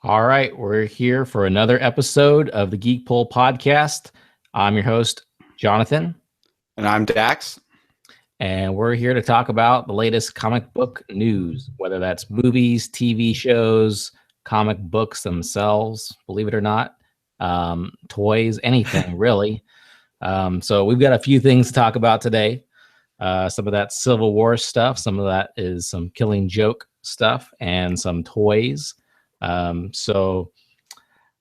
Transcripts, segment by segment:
All right, we're here for another episode of the Geek podcast. I'm your host, Jonathan. And I'm Dax. And we're here to talk about the latest comic book news, whether that's movies, TV shows, comic books themselves, believe it or not, toys, anything really. So we've got a few things to talk about today. Some of that Civil War stuff, some of that is some Killing Joke stuff, and some toys. So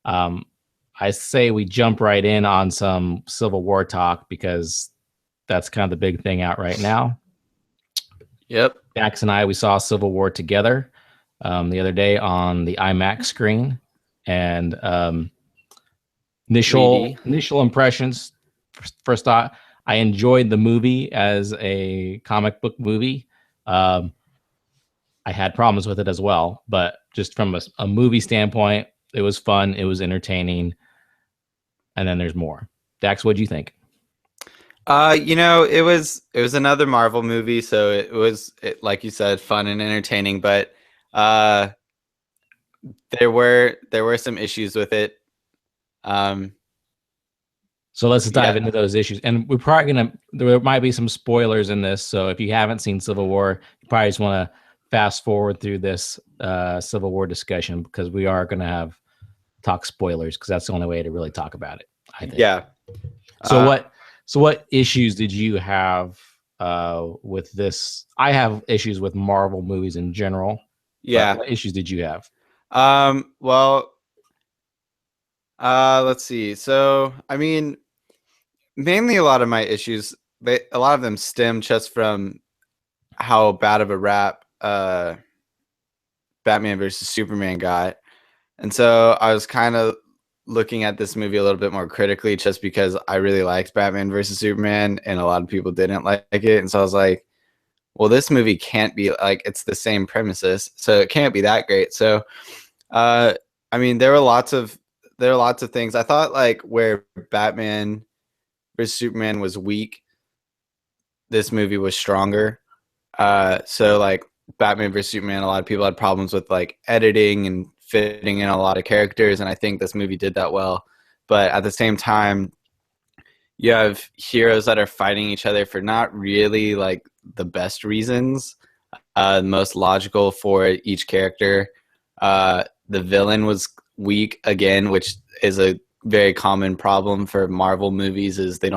I say we jump right in on some Civil War talk because that's kind of the big thing out right now. Yep. Dax and we saw Civil War together the other day on the IMAX screen. And initial impressions, first thought, I enjoyed the movie as a comic book movie. I had problems with it as well, but just from a movie standpoint, it was fun. It was entertaining. And then there's more. Dax, what'd you think? It was another Marvel movie, so it was like you said, fun and entertaining, but there were some issues with it. So let's dive into those issues. And we're probably there might be some spoilers in this. So if you haven't seen Civil War, you probably just want to fast forward through this Civil War discussion because we are going to talk spoilers because that's the only way to really talk about it, I think. Yeah. So what issues did you have with this? I have issues with Marvel movies in general. Yeah. What issues did you have? Let's see. So, I mean, mainly a lot of my issues, a lot of them stem just from how bad of a rap Batman versus Superman got. And so I was kind of looking at this movie a little bit more critically just because I really liked Batman versus Superman and a lot of people didn't like it. And so I was like, well, this movie can't be like, it's the same premises, so it can't be that great. So, I mean, there were lots of things. I thought like where Batman versus Superman was weak, this movie was stronger. So like Batman versus Superman, a lot of people had problems with like editing and fitting in a lot of characters, and I think this movie did that well. But at the same time, you have heroes that are fighting each other for not really like the best reasons, most logical for each character. The villain was weak again, which is a very common problem for Marvel movies, is they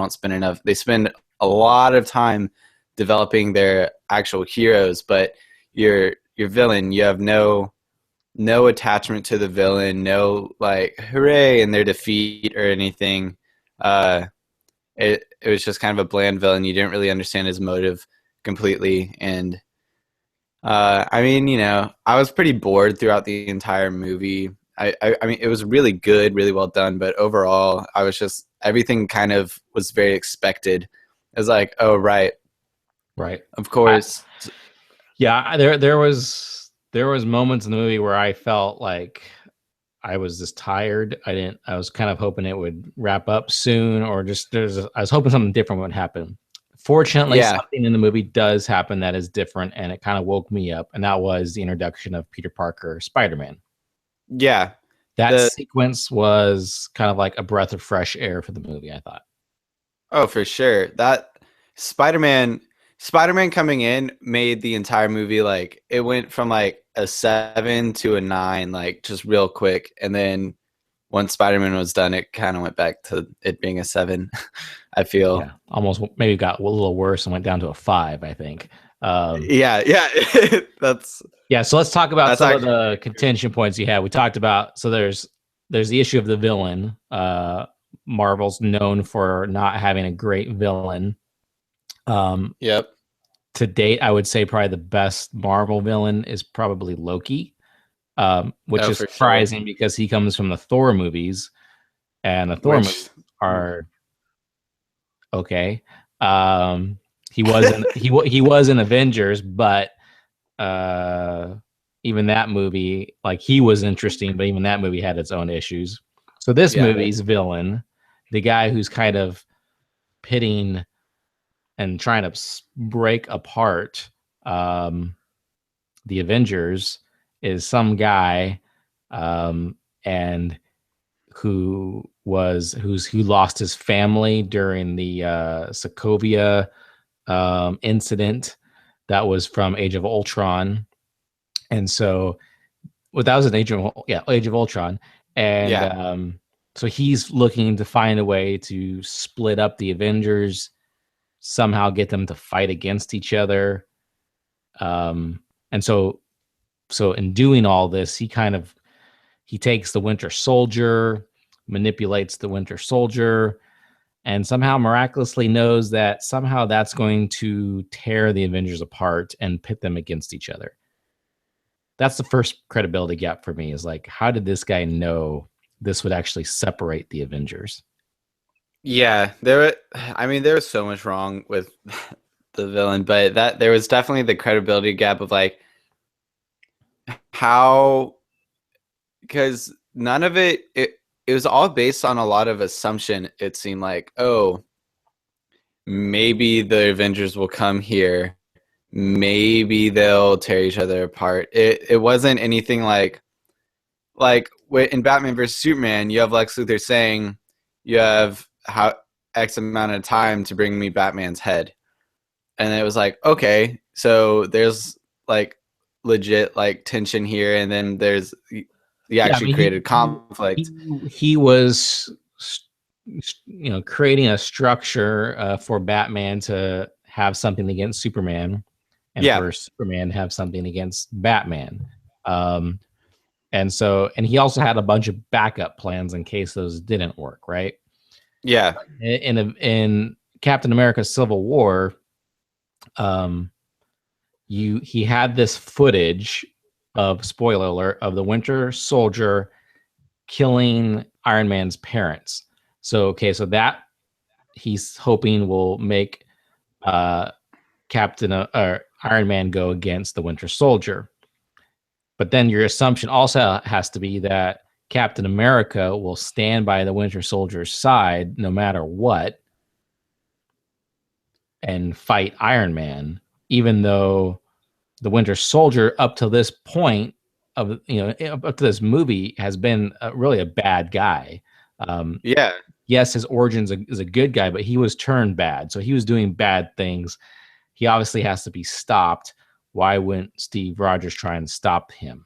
spend a lot of time developing their actual heroes, but your villain, you have no attachment to the villain, no like hooray in their defeat or anything. It was just kind of a bland villain. You didn't really understand his motive completely. And I mean, I was pretty bored throughout the entire movie. I mean, it was really good, really well done, but overall, I was just, everything kind of was very expected. It was like, oh, right, of course. There was moments in the movie where I felt like I was just tired. I was kind of hoping it would wrap up soon, or just I was hoping something different would happen. Fortunately, something in the movie does happen that is different, and it kind of woke me up, and that was the introduction of Peter Parker, Spider-Man. Yeah. That sequence was kind of like a breath of fresh air for the movie, I thought. Oh, for sure. That Spider-Man coming in made the entire movie, like, it went from like a 7 to a 9, like just real quick. And then once Spider-Man was done, it kind of went back to it being a 7. I feel almost maybe got a little worse and went down to a 5, I think. So let's talk about some of the contention points you had. We talked about, so there's the issue of the villain. Marvel's known for not having a great villain. Yep. To date, I would say probably the best Marvel villain is probably Loki, which is surprising because he comes from the Thor movies, and the Thor movies are okay. He was in Avengers, but even that movie, like, he was interesting, but even that movie had its own issues. So this movie's villain, the guy who's kind of pitting and trying to break apart the Avengers, is some guy and who lost his family during the Sokovia incident that was from Age of Ultron. And so, well, that was an Age of Ultron, and Yeah. so he's looking to find a way to split up the Avengers, somehow get them to fight against each other. And so in doing all this, he takes the Winter Soldier, manipulates the Winter Soldier, and somehow miraculously knows that somehow that's going to tear the Avengers apart and pit them against each other. That's the first credibility gap for me, is like, how did this guy know this would actually separate the Avengers? Yeah, I mean, there was so much wrong with the villain, but that there was definitely the credibility gap of like how, because none of it was all based on a lot of assumption. It seemed like, oh, maybe the Avengers will come here, maybe they'll tear each other apart. It wasn't anything like in Batman versus Superman, you have Lex Luthor saying, you have how X amount of time to bring me Batman's head. And it was like, okay, so there's like legit like tension here, and then there's he Yeah, I actually mean, created conflict. he was, creating a structure for Batman to have something against Superman, and Yeah, for Superman to have something against Batman. Um, and he also had a bunch of backup plans in case those didn't work, right? yeah, In Captain America: Civil War, um, he had this footage of, spoiler alert, of the Winter Soldier killing Iron Man's parents. So that he's hoping will make Captain or Iron Man go against the Winter Soldier. But then your assumption also has to be that Captain America will stand by the Winter Soldier's side no matter what and fight Iron Man, even though the Winter Soldier up to this point of, up to this movie, has been really a bad guy. yeah, Yes, his origins is a good guy, but he was turned bad, so he was doing bad things. He obviously has to be stopped. Why wouldn't Steve Rogers try and stop him?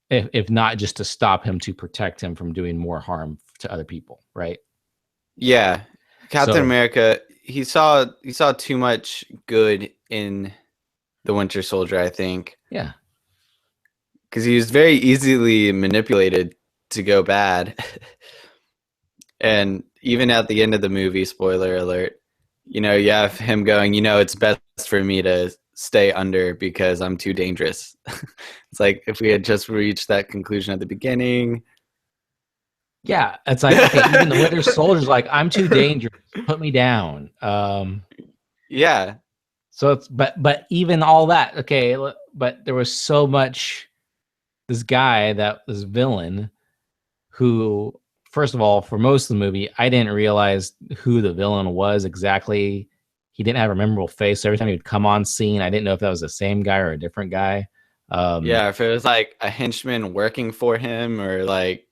If not just to stop him, to protect him from doing more harm to other people, right? yeah. Captain So America, he saw too much good in the Winter Soldier, I think, yeah, because he was very easily manipulated to go bad. And even at the end of the movie, spoiler alert, you have him going, it's best for me to stay under because I'm too dangerous. It's like, if we had just reached that conclusion at the beginning. yeah, it's like, okay, even the Winter Soldier's like, I'm too dangerous, put me down. Yeah. So it's, but even all that, okay, but there was so much, this villain, who, first of all, for most of the movie, I didn't realize who the villain was exactly. He didn't have a memorable face. So every time he would come on scene, I didn't know if that was the same guy or a different guy. Yeah. If it was like a henchman working for him, or like,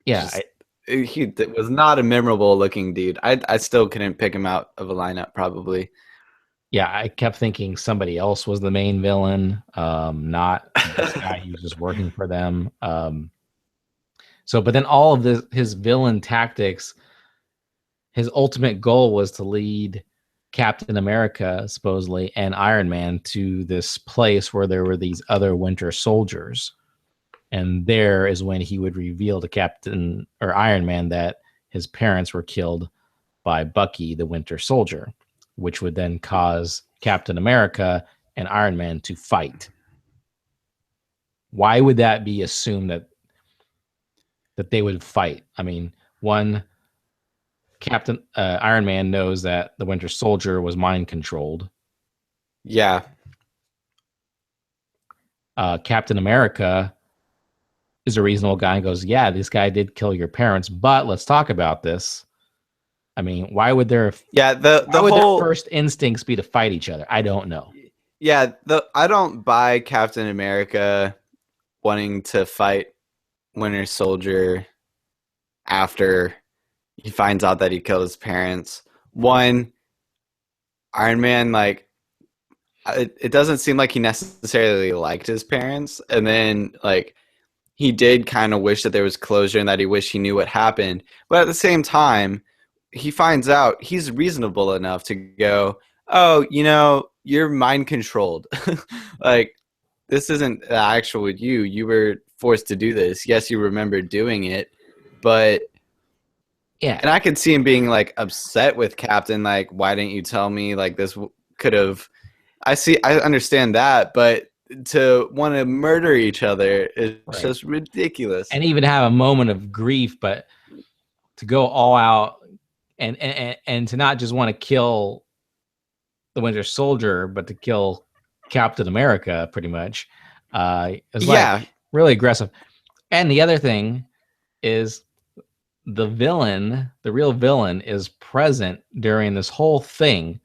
Yeah, just, he was not a memorable looking dude. I still couldn't pick him out of a lineup, probably. yeah, I kept thinking somebody else was the main villain, not this guy. He was just working for them. But then all of his villain tactics, his ultimate goal was to lead Captain America, supposedly, and Iron Man to this place where there were these other Winter Soldiers. And there is when he would reveal to Captain or Iron Man that his parents were killed by Bucky, the Winter Soldier, which would then cause Captain America and Iron Man to fight. Why would that be assumed that they would fight? I mean, one, Captain Iron Man knows that the Winter Soldier was mind controlled. Yeah. Captain America is a reasonable guy and goes, "Yeah, this guy did kill your parents, but let's talk about this." I mean, why would their Yeah. The whole first instincts be to fight each other? I don't know. Yeah, I don't buy Captain America wanting to fight Winter Soldier after he finds out that he killed his parents. One, Iron Man, like, it doesn't seem like he necessarily liked his parents. And then, like, he did kind of wish that there was closure and that he wished he knew what happened. But at the same time, he finds out he's reasonable enough to go, oh, you're mind controlled. Like, this isn't the actual you. You were forced to do this. Yes, you remember doing it, but Yeah. and I could see him being like upset with Captain, like, why didn't you tell me? Like, this could have. I understand that, but to want to murder each other is just ridiculous. And even have a moment of grief, but to go all out and to not just want to kill the Winter Soldier, but to kill Captain America, pretty much, is like really aggressive. And the other thing is the real villain, is present during this whole thing.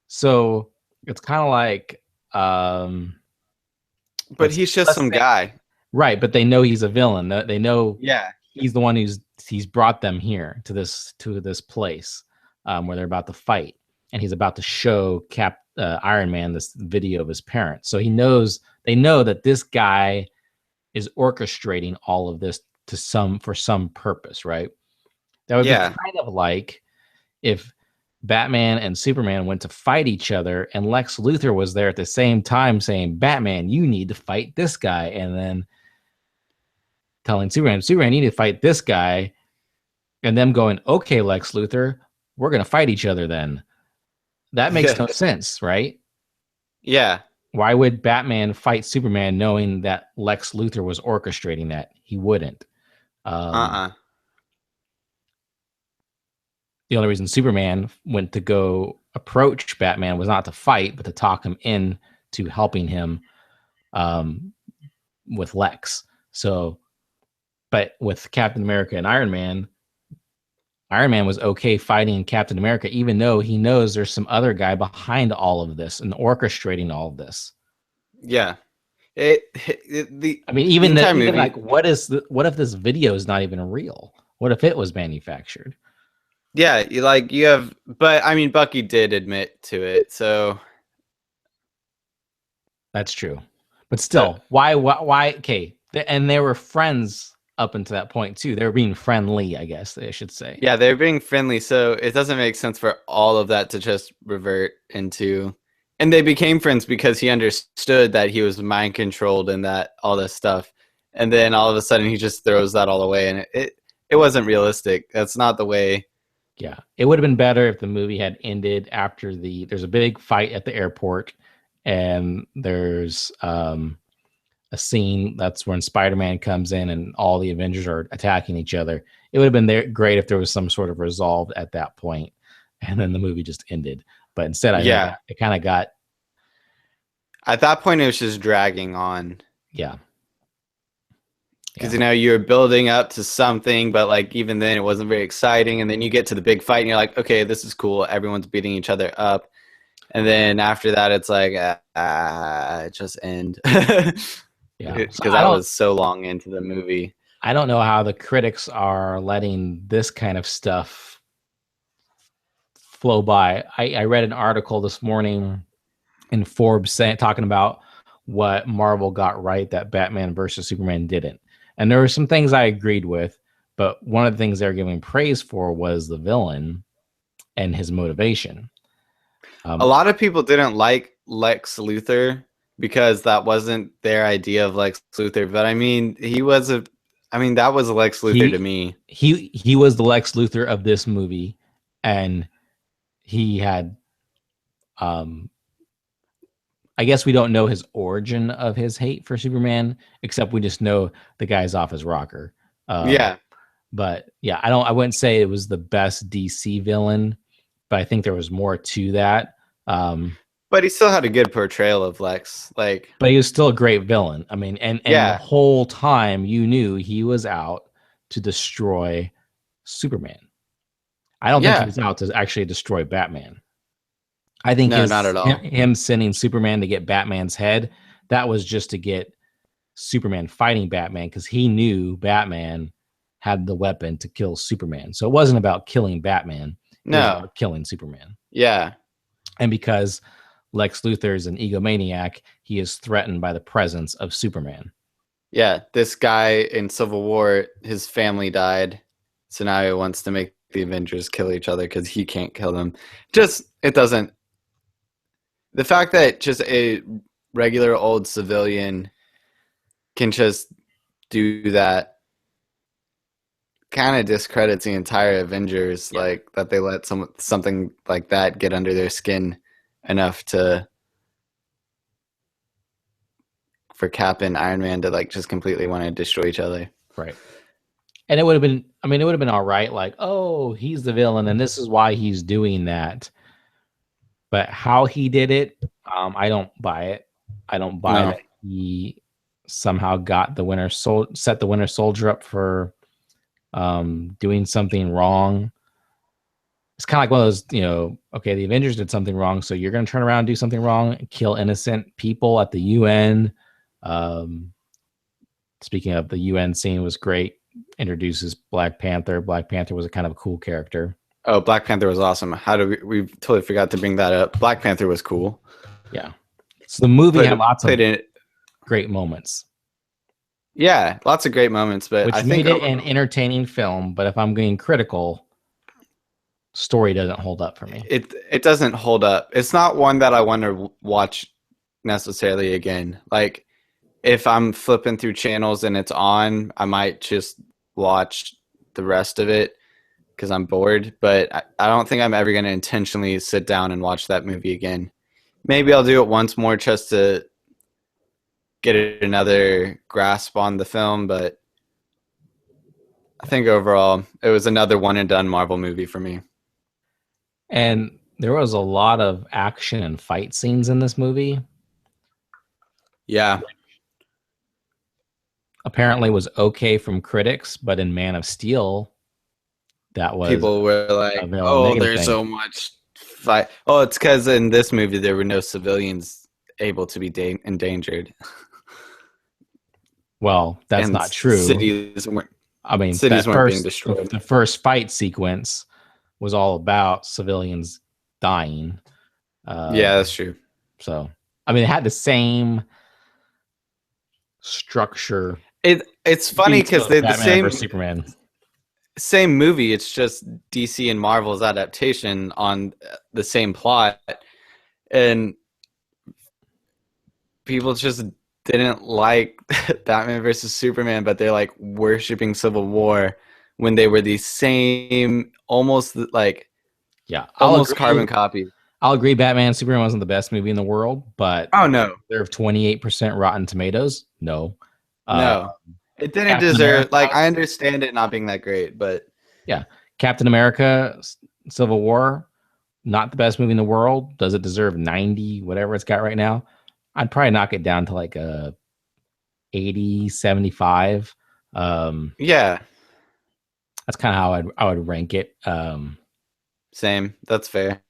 So it's kind of like, but he's just some guy, right? But they know he's a villain. They know, he's the one he's brought them here to this place where they're about to fight, and he's about to show Iron Man this video of his parents. So they know that this guy is orchestrating all of this for some purpose, right? That would be kind of like if Batman and Superman went to fight each other and Lex Luthor was there at the same time saying, Batman, you need to fight this guy. And then telling Superman, you need to fight this guy. And them going, okay, Lex Luthor, we're going to fight each other then. That makes no sense, right? Yeah. Why would Batman fight Superman knowing that Lex Luthor was orchestrating that? He wouldn't. The only reason Superman went to go approach Batman was not to fight, but to talk him in to helping him with Lex. So, but with Captain America and Iron Man was okay fighting Captain America, even though he knows there's some other guy behind all of this and orchestrating all of this. Yeah. Even like, what if this video is not even real? What if it was manufactured? Yeah, but I mean, Bucky did admit to it, so that's true. But still, why? Okay, and they were friends up until that point too. They were being friendly, I guess they should say. Yeah, they're being friendly, so it doesn't make sense for all of that to just revert into. And they became friends because he understood that he was mind controlled and that all this stuff. And then all of a sudden, he just throws that all away, and it wasn't realistic. That's not the way. Yeah, it would have been better if the movie had ended after there's a big fight at the airport, and there's a scene that's when Spider-Man comes in and all the Avengers are attacking each other. It would have been great if there was some sort of resolve at that point, and then the movie just ended. But instead, it kind of got. At that point, it was just dragging on. Yeah. Because you're building up to something, but like even then it wasn't very exciting. And then you get to the big fight and you're like, okay, this is cool. Everyone's beating each other up. And then after that, it's like, just end. Yeah, because I was so long into the movie. I don't know how the critics are letting this kind of stuff flow by. I read an article this morning in Forbes talking about what Marvel got right that Batman versus Superman didn't. And there were some things I agreed with, but one of the things they're giving praise for was the villain and his motivation. A lot of people didn't like Lex Luthor because that wasn't their idea of Lex Luthor. But I mean, that was Lex Luthor to me. He was the Lex Luthor of this movie, and he had, I guess we don't know his origin of his hate for Superman, except we just know the guy's off his rocker. But yeah, I wouldn't say it was the best DC villain, but I think there was more to that. But he still had a good portrayal of Lex, but he was still a great villain. I mean, and the whole time you knew he was out to destroy Superman. I don't think he was out to actually destroy Batman. I think not at all. Him sending Superman to get Batman's head, that was just to get Superman fighting Batman because he knew Batman had the weapon to kill Superman. So it wasn't about killing Batman, it was No. about killing Superman. Yeah. And because Lex Luthor is an egomaniac, he is threatened by the presence of Superman. Yeah. This guy in Civil War, his family died. So now he wants to make the Avengers kill each other because he can't kill them. Just, it doesn't. The fact that just a regular old civilian can just do that kind of discredits the entire Avengers, like that they let something like that get under their skin enough for Cap and Iron Man to like just completely want to destroy each other. Right. And it would have been, I mean, it would have been all right, like, oh, he's the villain and this is why he's doing that. But how he did it, I don't buy it. I don't buy that he somehow got the set the Winter Soldier up for doing something wrong. It's kind of like one of those, okay, the Avengers did something wrong, so you're going to turn around and do something wrong and kill innocent people at the UN. Speaking of, the UN scene was great. Introduces Black Panther. Black Panther was a kind of a cool character. Oh, Black Panther was awesome. How do we totally forgot to bring that up. Black Panther was cool. Yeah. So the movie had lots of great moments. Yeah, lots of great moments, but which made it an entertaining film. But if I'm being critical, story doesn't hold up for me. It doesn't hold up. It's not one that I want to watch necessarily again. Like if I'm flipping through channels and it's on, I might just watch the rest of it because I'm bored. But I don't think I'm ever going to intentionally sit down and watch that movie again. Maybe I'll do it once more just to get another grasp on the film, but I think overall it was another one and done Marvel movie for me. And there was a lot of action and fight scenes in this movie. Yeah. Apparently was okay from critics, but in Man of Steel, that was people were like, "Oh, there's so much fight." Oh, it's because in this movie there were no civilians able to be endangered. Well, that's not true. Cities weren't. I mean, cities weren't being destroyed. The first fight sequence was all about civilians dying. Yeah, that's true. So, I mean, it had the same structure. It's funny because they're the same Superman. Same movie. It's just DC and Marvel's adaptation on the same plot, and people just didn't like Batman versus Superman, but they're like worshiping Civil War when they were the same, almost like almost carbon copy. I'll agree. Batman and Superman wasn't the best movie in the world, but no, they're 28% Rotten Tomatoes. No, it didn't deserve. Like I understand it not being that great, but yeah, Captain America, Civil War, not the best movie in the world. Does it deserve 90, whatever it's got right now? I'd probably knock it down to like a 80, 75. Yeah. That's kind of how I would rank it. Same. That's fair.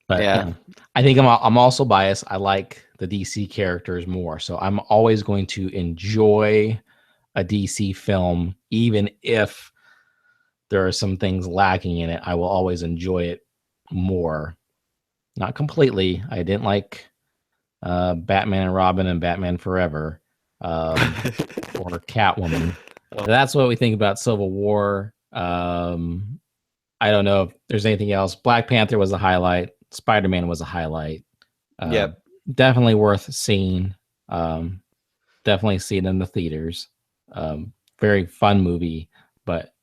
But yeah, I think I'm also biased. I like the DC characters more. So I'm always going to enjoy a DC film, even if there are some things lacking in it. I will always enjoy it more. Not completely. I didn't like Batman and Robin and Batman Forever or Catwoman. That's what we think about Civil War. I don't know if there's anything else. Black Panther was a highlight. Spider-Man was a highlight. Definitely worth seeing. Definitely see it in the theaters. Very fun movie, but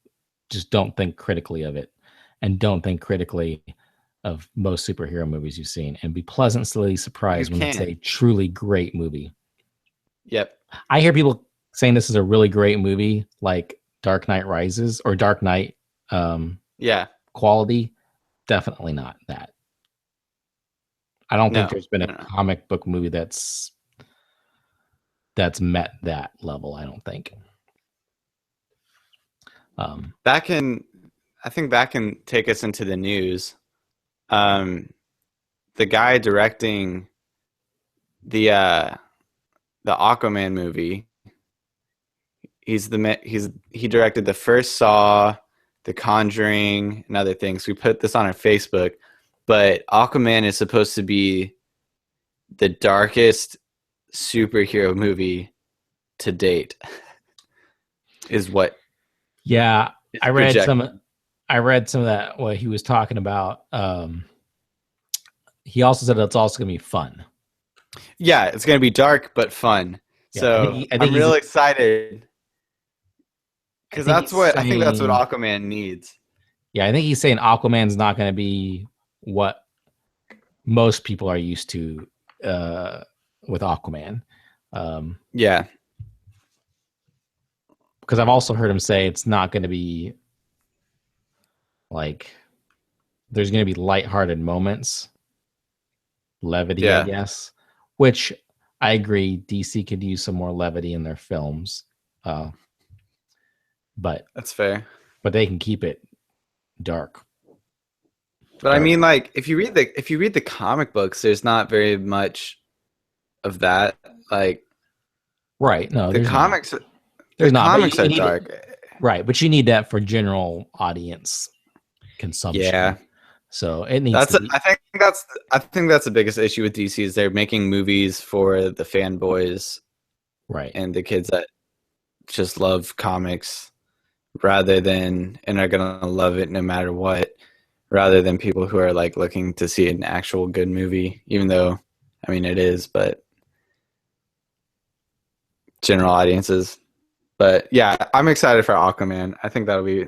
just don't think critically of it, and don't think critically of most superhero movies you've seen, and be pleasantly surprised when it's a truly great movie. Yep. I hear people saying this is a really great movie, like Dark Knight Rises or Dark Knight. Quality. Definitely not that. I don't think there's been a comic book movie that's met that level. I don't think. That can take us into the news. The guy directing the Aquaman movie. He directed the first Saw, The Conjuring, and other things. We put this on our Facebook, but Aquaman is supposed to be the darkest superhero movie to date. Is what? Yeah, It's I read projected. some. I read some of that. What he was talking about. He also said it's also gonna be fun. Yeah, it's gonna be dark but fun. Yeah, So I think I'm he's. real excited I because think he's I think that's what saying. Aquaman needs. Yeah, I think he's saying Aquaman's not going to be what most people are used to uh, with Aquaman. Yeah, Because I've also heard him say it's not going to be like there's going to be lighthearted moments, levity, I yeah, guess. Which I agree, DC could use some more levity in their films, uh, but that's fair. they can keep it dark. But I Dark, mean, like, if you read the comic books, there's not very much of that. Like right? No, the there's not. comics, the There's not. But comics you are need it, dark. right? But you need that for general audience consumption. Yeah, So it needs to be I think that's the biggest issue with DC is they're making movies for the fanboys right. and the kids that just love comics rather than and are gonna love it no matter what, rather than people who are like looking to see an actual good movie, even though I mean it is, but general audiences. But yeah, I'm excited for Aquaman. I think that'll be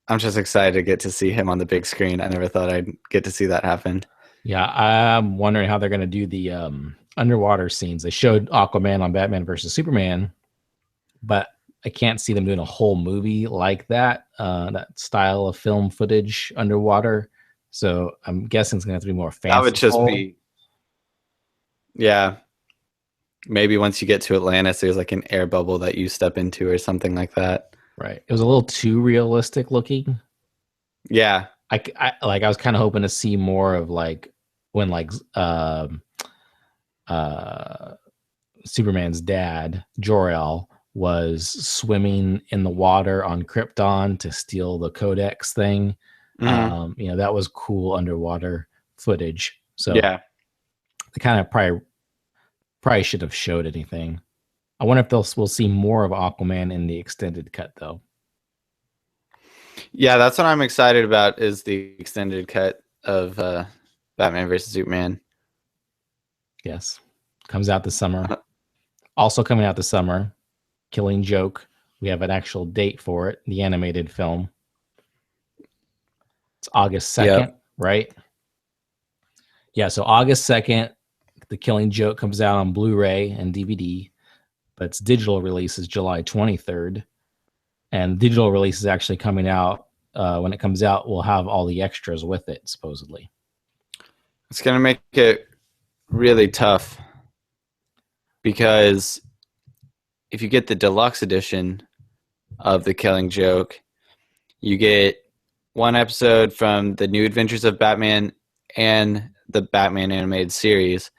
I'm just excited to get to see him on the big screen. I never thought I'd get to see that happen. Yeah, I'm wondering how they're going to do the underwater scenes. They showed Aquaman on Batman versus Superman, but I can't see them doing a whole movie like that, that style of film footage underwater. So I'm guessing it's going to have to be more That would just fanciful. be yeah. Maybe once you get to Atlantis, there's like an air bubble that you step into or something like that. Right. It was a little too realistic looking. Yeah. I was kind of hoping to see more of like when uh Superman's dad, Jor-El, was swimming in the water on Krypton to steal the Codex thing. Hmm. That was cool underwater footage. So Yeah. they kind of probably should have showed anything. I wonder if we'll see more of Aquaman in the extended cut though. Yeah, that's what I'm excited about is the extended cut of Batman versus Superman. Yes. Comes out this summer. Also coming out this summer, Killing Joke. We have an actual date for it, the animated film. It's August 2nd, Yep. right? Yeah, so August 2nd, The Killing Joke comes out on Blu-ray and DVD, but its digital release is July 23rd. And digital release is actually coming out. When it comes out, we'll have all the extras with it, supposedly. It's going to make it really tough because if you get the deluxe edition of The Killing Joke, you get one episode from the New Adventures of Batman and the Batman animated series.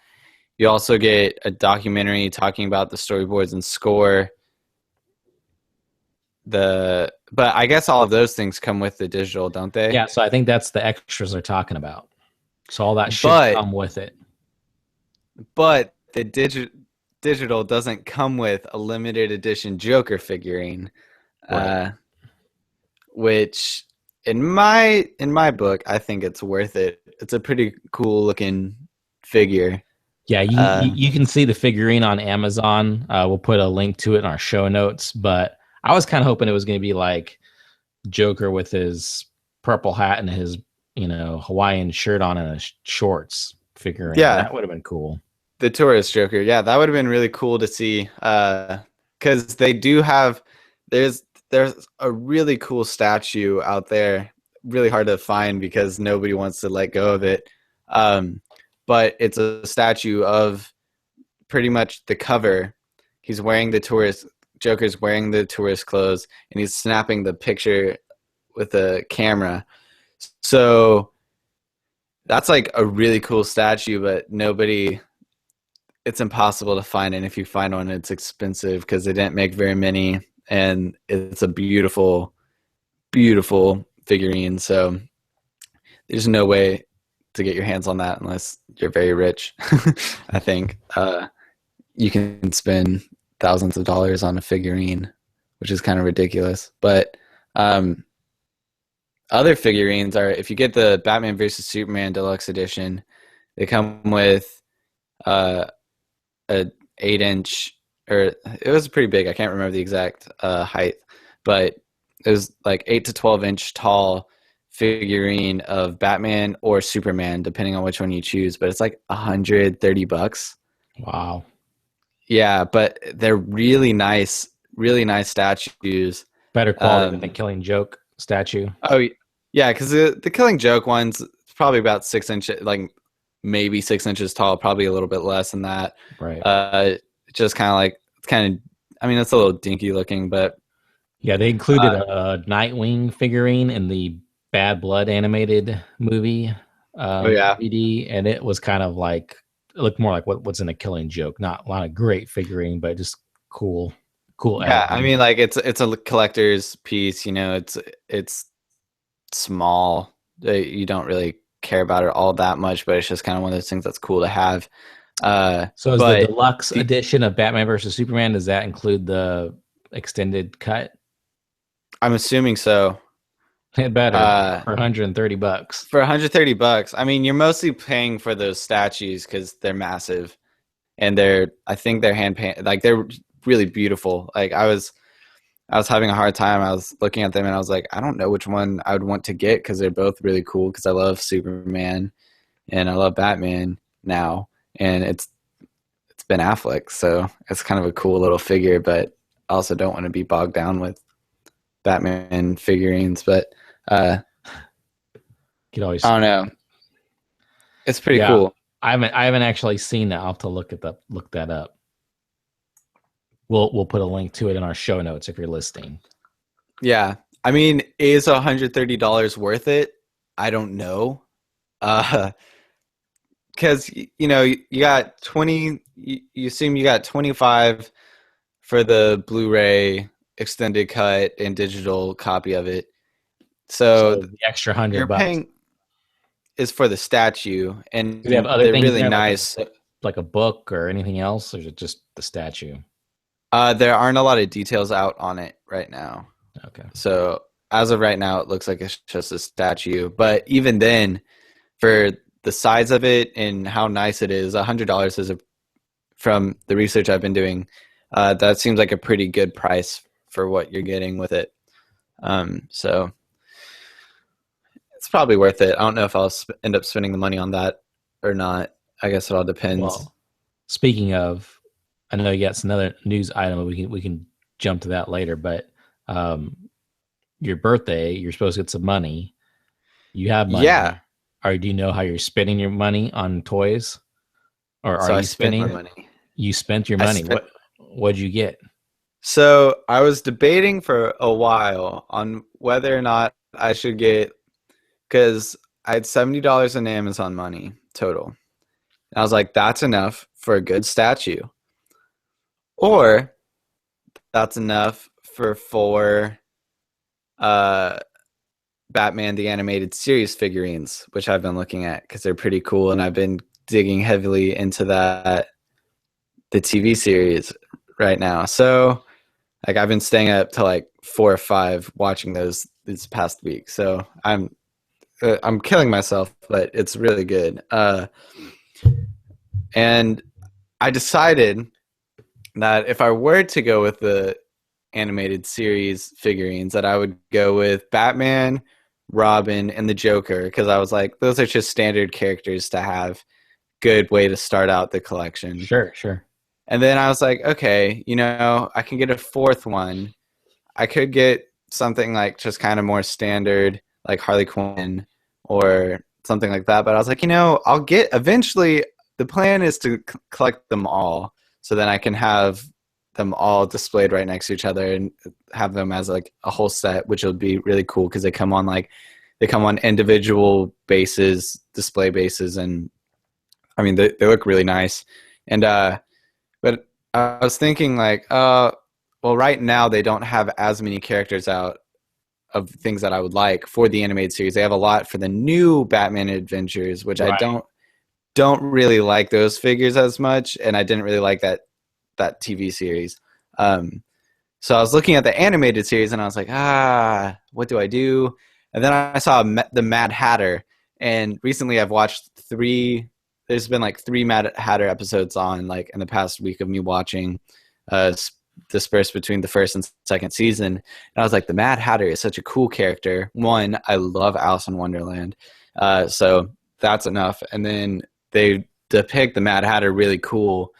You also get a documentary talking about the storyboards and score. But I guess all of those things come with the digital, don't they? Yeah, so I think that's the extras they're talking about. So all that should But come with it. the digital doesn't come with a limited edition Joker figurine, Right. uh, which in my book I think it's worth it. It's a pretty cool looking figure. Yeah, you can see the figurine on Amazon. We'll put a link to it in our show notes. But I was kind of hoping it was going to be like Joker with his purple hat and his Hawaiian shirt on and his shorts figurine. Yeah, That would have been cool. the tourist Joker. Yeah, that would have been really cool to see. Because they do have there's a really cool statue out there. Really hard to find because nobody wants to let go of it. But it's a statue of pretty much the cover. He's wearing the tourist Joker's wearing the tourist clothes and he's snapping the picture with a camera. So that's like a really cool statue, but nobody it's impossible to find, and if you find one, it's expensive because they didn't make very many, and it's a beautiful, beautiful figurine. So there's no way to get your hands on that unless you're very rich. I think you can spend thousands of dollars on a figurine, which is kind of ridiculous. But other figurines are, if you get the Batman versus Superman Deluxe Edition, they come with a 8-inch, or it was pretty big. I can't remember the exact height, but it was like 8 to 12-inch tall figurine of Batman or Superman, depending on which one you choose. But it's like $130. Wow. Yeah, but they're really nice statues. Better quality than the Killing Joke statue. Oh, yeah, because the Killing Joke one's probably about 6 inches, like maybe 6 inches tall, probably a little bit less than that. Right. Just kind of, I mean, it's a little dinky looking, but yeah, they included a Nightwing figurine in the Bad Blood animated movie DVD, and it was kind of like, it looked more like what's in a Killing Joke. Not a great figurine, but just cool. Yeah, editing. I mean, like it's a collector's piece. You know, it's small. You don't really care about it all that much, but it's just kind of one of those things that's cool to have. So is the deluxe edition of Batman versus Superman, does that include the extended cut? I'm assuming so. It better for $130. For $130, I mean, you're mostly paying for those statues because they're massive, and I think they're hand painted. Like, they're really beautiful. Like, I was having a hard time. I was looking at them and I was like, I don't know which one I would want to get because they're both really cool. Because I love Superman and I love Batman now, and it's Ben Affleck, so it's kind of a cool little figure. But I also don't want to be bogged down with Batman figurines. But I don't know. It's pretty cool. I haven't actually seen that. I'll have to look that up. We'll put a link to it in our show notes if you're listening. Yeah. I mean, is $130 worth it? I don't know. Because, you know, you got 20, you assume you got 25 for the Blu-ray extended cut and digital copy of it. So the extra $100 is for the statue, and do they have other things really nice, like a book or anything else, or is it just the statue? There aren't a lot of details out on it right now. Okay. So as of right now, it looks like it's just a statue. But even then, for the size of it and how nice it is, $100 is from the research I've been doing, that seems like a pretty good price for what you're getting with it. So it's probably worth it. I don't know if I'll end up spending the money on that or not. I guess it all depends. Well, speaking of, I know you got another news item. We can jump to that later. But your birthday, you're supposed to get some money. You have money. Yeah. Or do you know how you're spending your money on toys? Or are you spending my money? You spent your money. What'd you get? So I was debating for a while on whether or not I should get, because I had $70 in Amazon money total. And I was like, that's enough for a good statue. Or that's enough for 4 Batman the Animated Series figurines, which I've been looking at because they're pretty cool, and I've been digging heavily into the TV series right now. So like I've been staying up to like 4 or 5 watching those this past week. So I'm killing myself, but it's really good. And I decided that if I were to go with the animated series figurines, that I would go with Batman, Robin, and the Joker, because I was like, those are just standard characters to have. Good way to start out the collection. Sure. And then I was like, okay, you know, I can get a 4th one. I could get something like just kind of more standard, like Harley Quinn or something like that. But I was like, you know, I'll get eventually. The plan is to collect them all, so then I can have them all displayed right next to each other and have them as like a whole set, which will be really cool because they come on individual bases, display bases, and I mean they look really nice. And but I was thinking like, well, right now they don't have as many characters out of things that I would like for the animated series. They have a lot for the new Batman Adventures, which I Right. don't really like those figures as much, and I didn't really like that TV series. So I was looking at the animated series, and I was like, what do I do? And then I saw the Mad Hatter, and recently I've watched three. There's been like three Mad Hatter episodes on like in the past week of me watching, dispersed between the first and second season. And I was like, the Mad Hatter is such a cool character. One, I love Alice in Wonderland, so that's enough. And then they depict the Mad Hatter really cool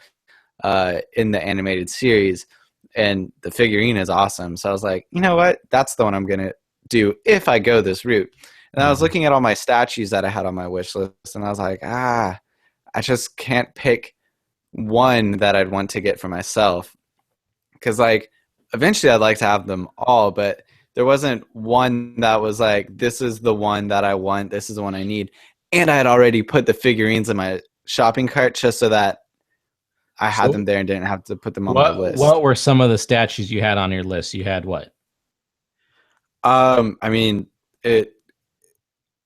in the animated series, and the figurine is awesome. So I was like, you know what? That's the one I'm gonna do if I go this route. And I was looking at all my statues that I had on my wish list, and I was like, I just can't pick one that I'd want to get for myself. Because like eventually I'd like to have them all, but there wasn't one that was like, this is the one that I want, this is the one I need. And I had already put the figurines in my shopping cart just so that I had them there and didn't have to put them on my list. What were some of the statues you had on your list? You had what? I mean, it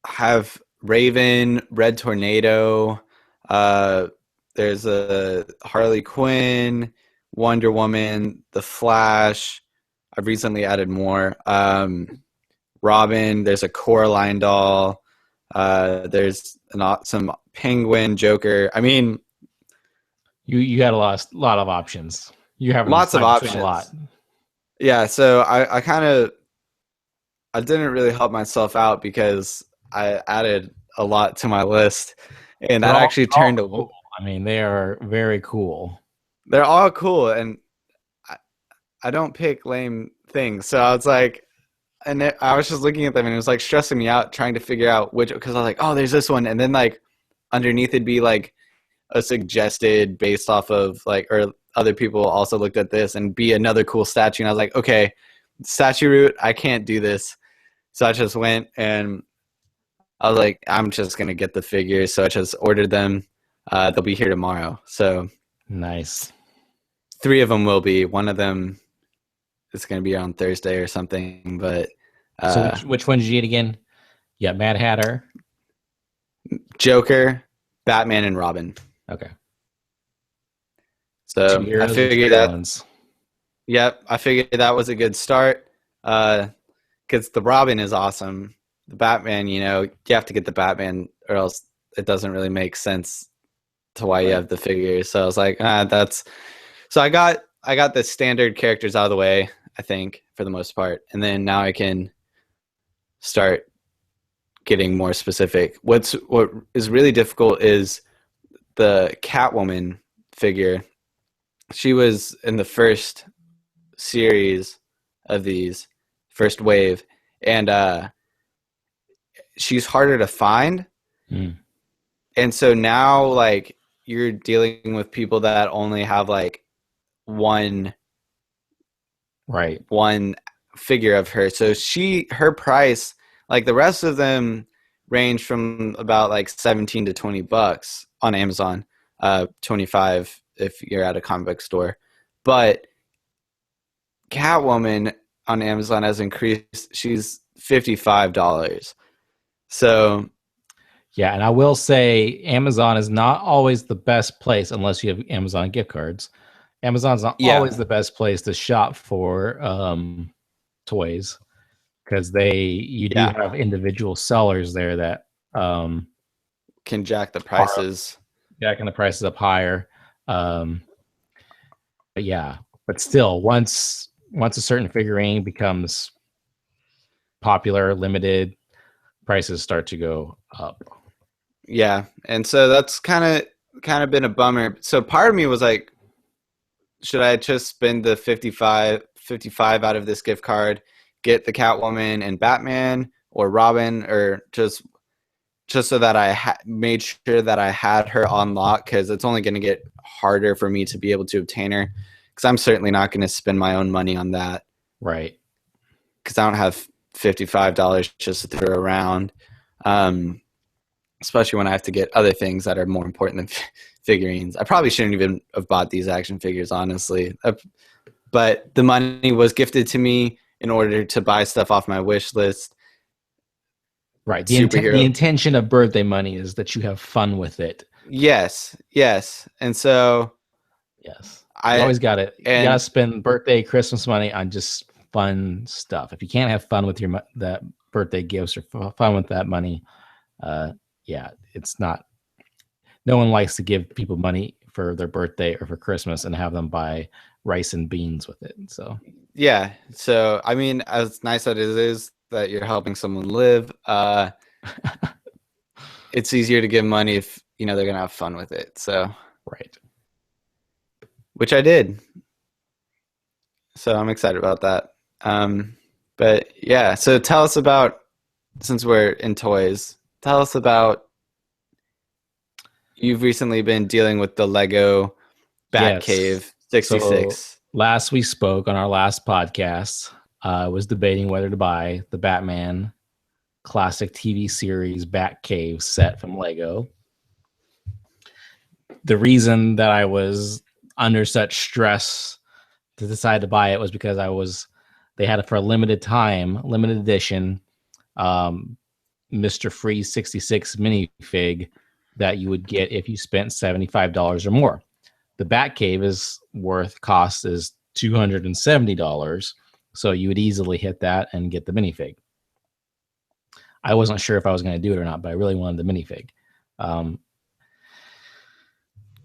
have Raven, Red Tornado, there's a Harley Quinn, Wonder Woman, The Flash. I've recently added more. Robin, there's a Coraline doll. There's some Penguin, Joker. I mean, you had a lot of options. You have lots of options. A lot. Yeah, so I didn't really help myself out because I added a lot to my list, and that actually turned cool. I mean, they are very cool. They're all cool, and I don't pick lame things. So I was like, and I was just looking at them, and it was like stressing me out trying to figure out which, because I was like, oh, there's this one, and then like underneath it'd be like a suggested based off of like, or other people also looked at this and be another cool statue, and I was like, okay, statue route, I can't do this. So I just went and I was like, I'm just gonna get the figures. So I just ordered them. They'll be here tomorrow. So nice. 3 of them will be. One of them is gonna be on Thursday or something. But so which one did you get again? Yeah, Mad Hatter, Joker, Batman, and Robin. Okay. So I figured that. Yep, I figured that was a good start. Because the Robin is awesome. The Batman, you have to get the Batman, or else it doesn't really make sense to why you have the figures. So I was like, that's. So I got the standard characters out of the way, I think, for the most part, and then now I can start getting more specific. What is really difficult is the Catwoman figure. She was in the first series of these, first wave, and she's harder to find. And so now like you're dealing with people that only have like one figure of her. So her price, like the rest of them range from about like $17 to $20 on Amazon, 25 if you're at a comic book store. But Catwoman on Amazon has increased. She's $55. So yeah, and I will say Amazon is not always the best place unless you have Amazon gift cards. Amazon's not always the best place to shop for toys, because you do have individual sellers there that can jack the prices. Jacking the prices up higher. But still, once a certain figurine becomes popular, limited, prices start to go up. Yeah, and so that's kind of been a bummer. So part of me was like, should I just spend the 55 out of this gift card, get the Catwoman and Batman or Robin, or just so that I made sure that I had her on lock, because it's only going to get harder for me to be able to obtain her, because I'm certainly not going to spend my own money on that. Right. Because I don't have $55 just to throw around, especially when I have to get other things that are more important than figurines. I probably shouldn't even have bought these action figures, honestly. But the money was gifted to me in order to buy stuff off my wish list. Right. The intention of birthday money is that you have fun with it. Yes. And so yes, you always got to spend birthday, Christmas money on just fun stuff. If you can't have fun with that birthday gifts or fun with that money, it's not. No one likes to give people money for their birthday or for Christmas and have them buy rice and beans with it. So yeah. So I mean, as nice as it is that you're helping someone live, it's easier to give money if they're gonna have fun with it. So right, which I did. So I'm excited about that. But yeah, so tell us about, since we're in toys, tell us about, you've recently been dealing with the Lego Batcave 66. So last we spoke on our last podcast, I was debating whether to buy the Batman classic TV series Batcave set from Lego. The reason that I was under such stress to decide to buy it was because they had it for a limited edition, Mr. Freeze 66 minifig that you would get if you spent $75 or more. The Batcave cost is $270, so you would easily hit that and get the minifig. I wasn't sure if I was going to do it or not, but I really wanted the minifig.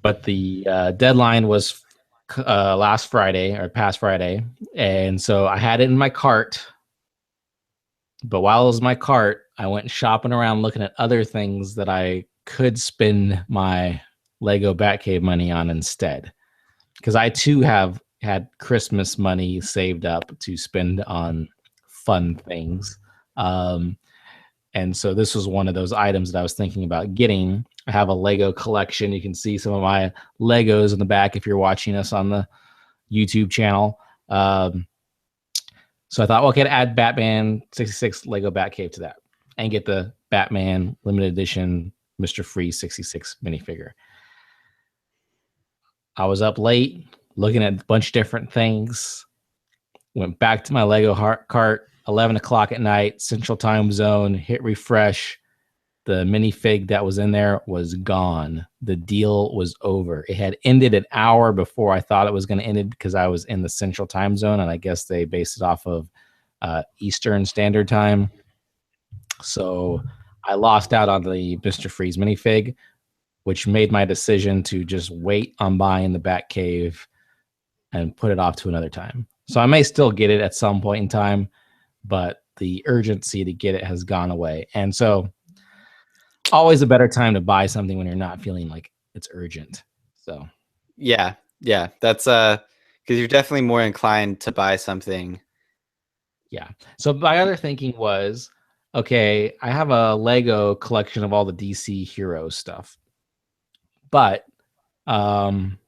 But the deadline was past Friday, and so I had it in my cart. But while it was in my cart, I went shopping around looking at other things that I could spend my Lego Batcave money on instead. Because I too have had Christmas money saved up to spend on fun things. And so this was one of those items that I was thinking about getting. I have a Lego collection. You can see some of my Legos in the back if you're watching us on the YouTube channel. So I thought, well, I could add Batman 66 Lego Batcave to that and get the Batman limited edition Mr. Freeze 66 minifigure. I was up late looking at a bunch of different things. Went back to my Lego cart, 11 o'clock at night, Central Time Zone, hit refresh. The minifig that was in there was gone. The deal was over. It had ended an hour before I thought it was going to end because I was in the Central Time Zone, and I guess they based it off of Eastern Standard Time. So I lost out on the Mr. Freeze minifig, which made my decision to just wait on buying the Batcave and put it off to another time. So I may still get it at some point in time, but the urgency to get it has gone away. And so always a better time to buy something when you're not feeling like it's urgent. So yeah, that's because you're definitely more inclined to buy something. Yeah. So my other thinking was, okay, I have a Lego collection of all the DC hero stuff, but I'm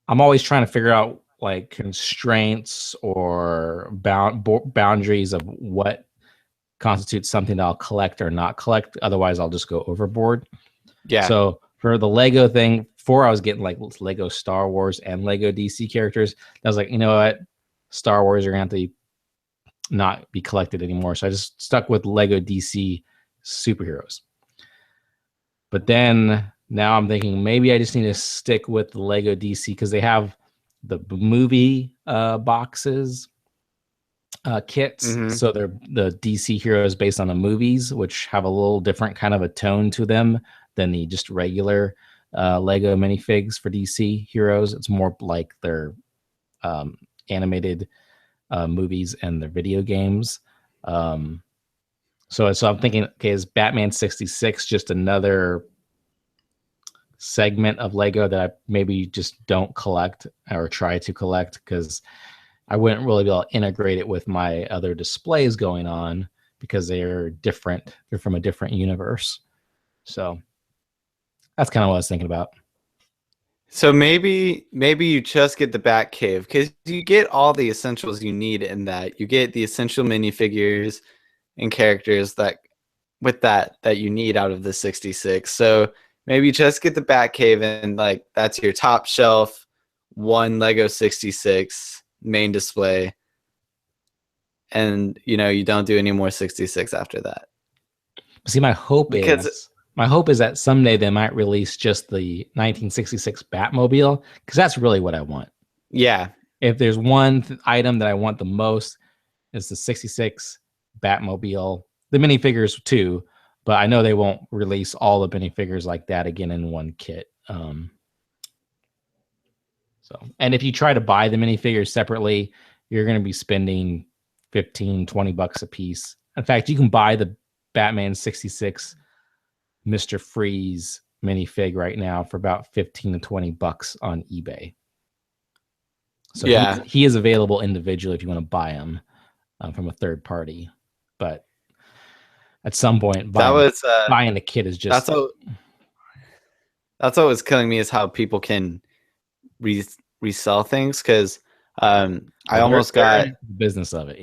always trying to figure out like constraints or boundaries of what constitutes something that I'll collect or not collect. Otherwise, I'll just go overboard. Yeah. So for the Lego thing, before I was getting like Lego Star Wars and Lego DC characters, I was like, you know what? Star Wars are going to have to not be collected anymore. So I just stuck with Lego DC superheroes. But then now I'm thinking maybe I just need to stick with the Lego DC because they have the movie boxes, kits. Mm-hmm. So they're the DC heroes based on the movies, which have a little different kind of a tone to them than the just regular Lego minifigs for DC heroes. It's more like their animated movies and their video games. So I'm thinking, okay, is Batman 66 just another segment of Lego that I maybe just don't collect or try to collect because I wouldn't really be able to integrate it with my other displays going on because they're different. They're from a different universe. So that's kind of what I was thinking about. So maybe you just get the Batcave because you get all the essentials you need in that. You get the essential minifigures and characters that you need out of the 66. So maybe just get the Batcave and like that's your top shelf, one Lego 66 main display, and you don't do any more 66 after that. See, my hope Because is that someday they might release just the 1966 Batmobile, because that's really what I want. yeah, If there's one item that I want the most, it's the 66 Batmobile. The minifigures too, but I know they won't release all the minifigures like that again in one kit. And if you try to buy the minifigures separately, you're going to be spending $15-$20 a piece. In fact, you can buy the Batman 66 Mr. Freeze minifig right now for about $15 to $20 on eBay. So yeah, he is available individually if you want to buy him from a third party. But at some point, buying a kit is just that's what was killing me, is how people can resell things, because I almost got the business of it.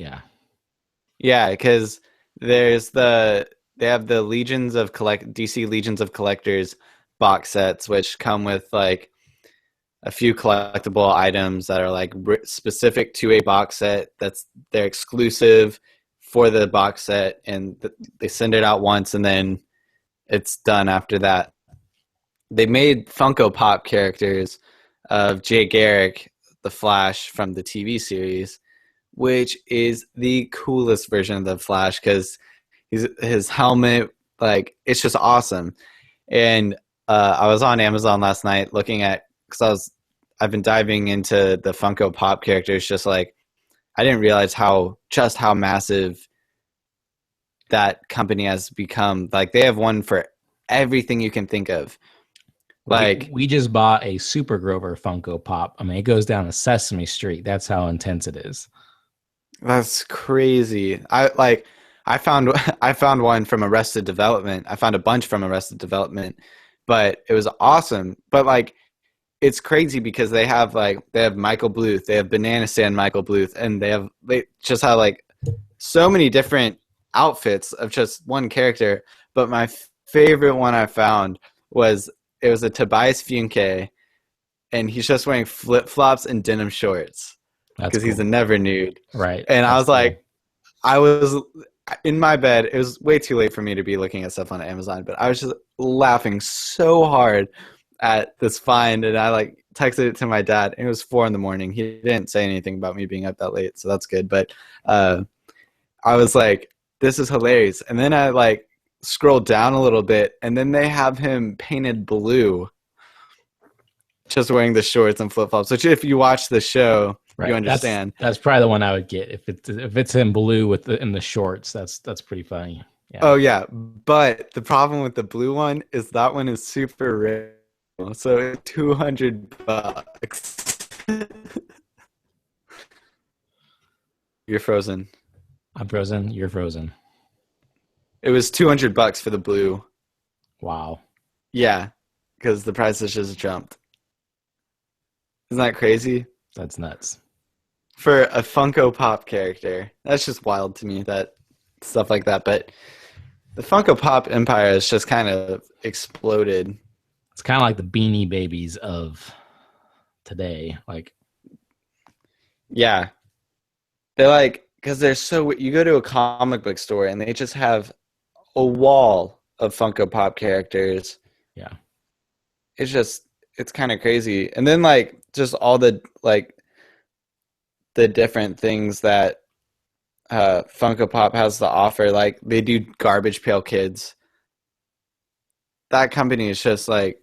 Yeah, because they have the Legions of DC Legions of Collectors box sets, which come with like a few collectible items that are like specific to a box set. They're exclusive for the box set, and they send it out once and then it's done after that. They made Funko Pop characters of Jay Garrick, the Flash from the TV series, which is the coolest version of the Flash, because his helmet, like, it's just awesome. And I was on Amazon last night looking at, because I've been diving into the Funko Pop characters. Just like, I didn't realize how massive that company has become. Like, they have one for everything you can think of. Like, we just bought a Super Grover Funko Pop. I mean, it goes down a Sesame Street. That's how intense it is. That's crazy. I found one from Arrested Development. I found a bunch from Arrested Development, but it was awesome. But like, it's crazy because they have Michael Bluth, they have Banana Stand Michael Bluth, and they just have like so many different outfits of just one character. But my favorite one I found was a Tobias Funke, and he's just wearing flip-flops and denim shorts because he's a never nude. Right. And I was like, I was in my bed. It was way too late for me to be looking at stuff on Amazon, but I was just laughing so hard at this find, and I like texted it to my dad, and it was 4 a.m. He didn't say anything about me being up that late, so that's good. But I was like, this is hilarious. And then I like scroll down a little bit, and then they have him painted blue, just wearing the shorts and flip-flops, which if you watch the show, you understand. That's probably the one I would get. If it's in blue in the shorts, that's pretty funny. Yeah. Oh yeah, but the problem with the blue one is that one is super rare, so it's $200. You're frozen. I'm frozen. You're frozen. It was $200 for the blue. Wow. Yeah, because the prices just jumped. Isn't that crazy? That's nuts. For a Funko Pop character. That's just wild to me, that stuff like that. But the Funko Pop empire has just kind of exploded. It's kind of like the Beanie Babies of today. Like, yeah. They're like, because they're so, you go to a comic book store and they just have a wall of Funko Pop characters. Yeah. It's kind of crazy. And then like just all the like the different things that Funko Pop has to offer. Like, they do Garbage Pail Kids. That company is just like,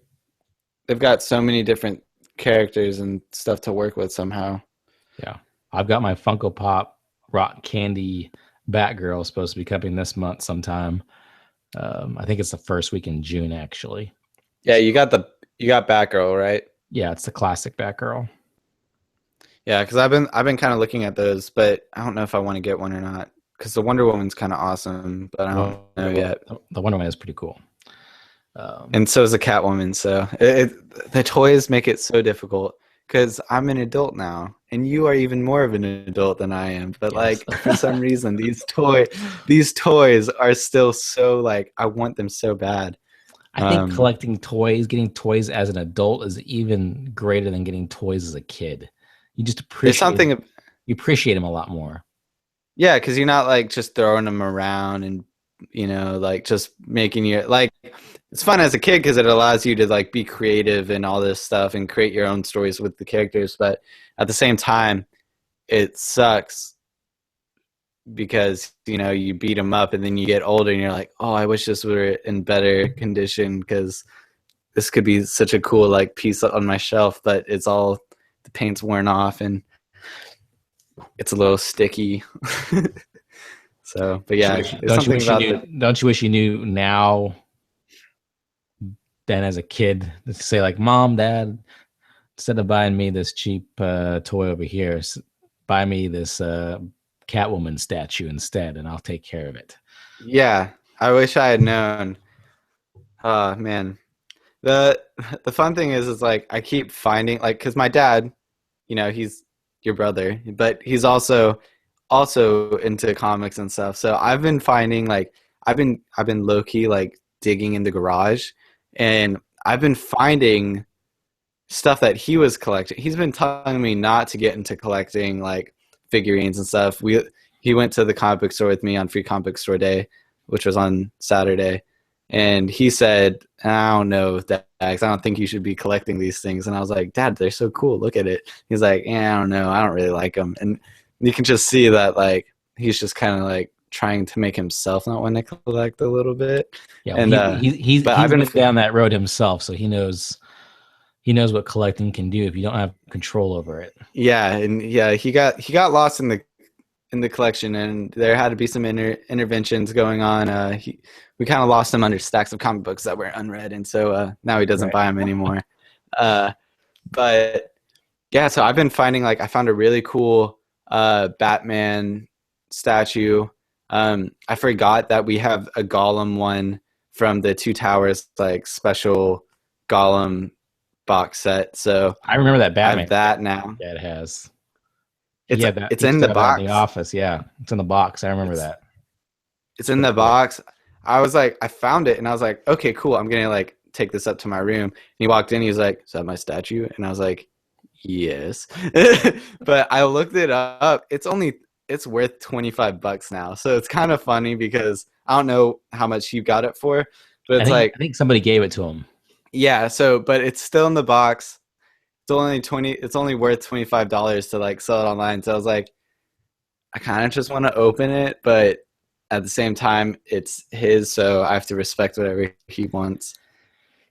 they've got so many different characters and stuff to work with somehow. Yeah. I've got my Funko Pop Rock Candy Batgirl supposed to be coming this month sometime. I think it's the first week in June, actually. Yeah, you got Batgirl, right? Yeah, it's the classic Batgirl. Yeah, because I've been kind of looking at those, but I don't know if I want to get one or not. Because the Wonder Woman's kind of awesome, but I don't know yet. The Wonder Woman is pretty cool. And so is the Catwoman. So the toys make it so difficult, because I'm an adult now, and you are even more of an adult than I am. But yes. Like, for some reason, these toys are still so like, I want them so bad. I think collecting toys, getting toys as an adult is even greater than getting toys as a kid. You just There's appreciate something, you appreciate them a lot more. yeah, because you're not like just throwing them around and like just making you like it's fun as a kid because it allows you to like be creative and all this stuff and create your own stories with the characters. But at the same time, it sucks because you beat them up and then you get older and you're like, oh, I wish this were in better condition because this could be such a cool like piece on my shelf, but it's all the paint's worn off and it's a little sticky. So, but yeah, there's something about it. Don't you wish you knew now than as a kid to say like, Mom, Dad, instead of buying me this cheap toy over here, buy me this Catwoman statue instead, and I'll take care of it. Yeah, I wish I had known. Oh man, the fun thing is like I keep finding like because my dad, he's your brother, but he's also into comics and stuff. So I've been finding like I've been low key like digging in the garage, and I've been finding stuff that he was collecting. He's been telling me not to get into collecting like figurines and stuff. He went to the comic book store with me on Free Comic Book Store Day, which was on Saturday, and he said, I don't know, Dad, I don't think you should be collecting these things. And I was like, Dad, they're so cool. Look at it. He's like, I don't know. I don't really like them. And you can just see that like he's just kind of like trying to make himself not want to collect a little bit. Yeah, and he's been down that road himself, so he knows what collecting can do if you don't have control over it. Yeah, and yeah, he got lost in the collection, and there had to be some interventions going on. We kind of lost him under stacks of comic books that were unread, and so now he doesn't buy them anymore. But yeah, so I've been finding like I found a really cool Batman statue. I forgot that we have a Gollum one from the Two Towers like special Gollum box set. So I remember that Batman. I have that now. Yeah, it has. It's in the box. In the office, yeah. It's in the box. I remember that. It's in the box. I was like, I found it and I was like, okay, cool. I'm gonna like take this up to my room. And he walked in, he was like, is that my statue? And I was like, yes. But I looked it up. It's worth $25 now. So it's kind of funny because I don't know how much you got it for, but I think somebody gave it to him. Yeah, so but it's still in the box. It's only worth $25 to like sell it online. So I was like, I kind of just want to open it, but at the same time, it's his, so I have to respect whatever he wants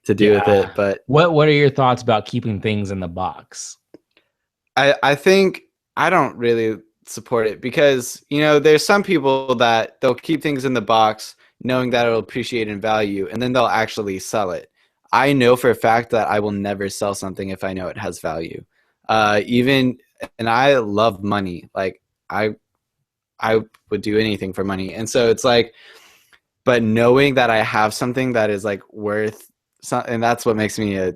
to do with it. But what are your thoughts about keeping things in the box? I think I don't really support it because there's some people that they'll keep things in the box knowing that it'll appreciate in value, and then they'll actually sell it. I know for a fact that I will never sell something if I know it has value. And I love money. Like I would do anything for money. And so it's like, but knowing that I have something that is like worth something, and that's what makes me a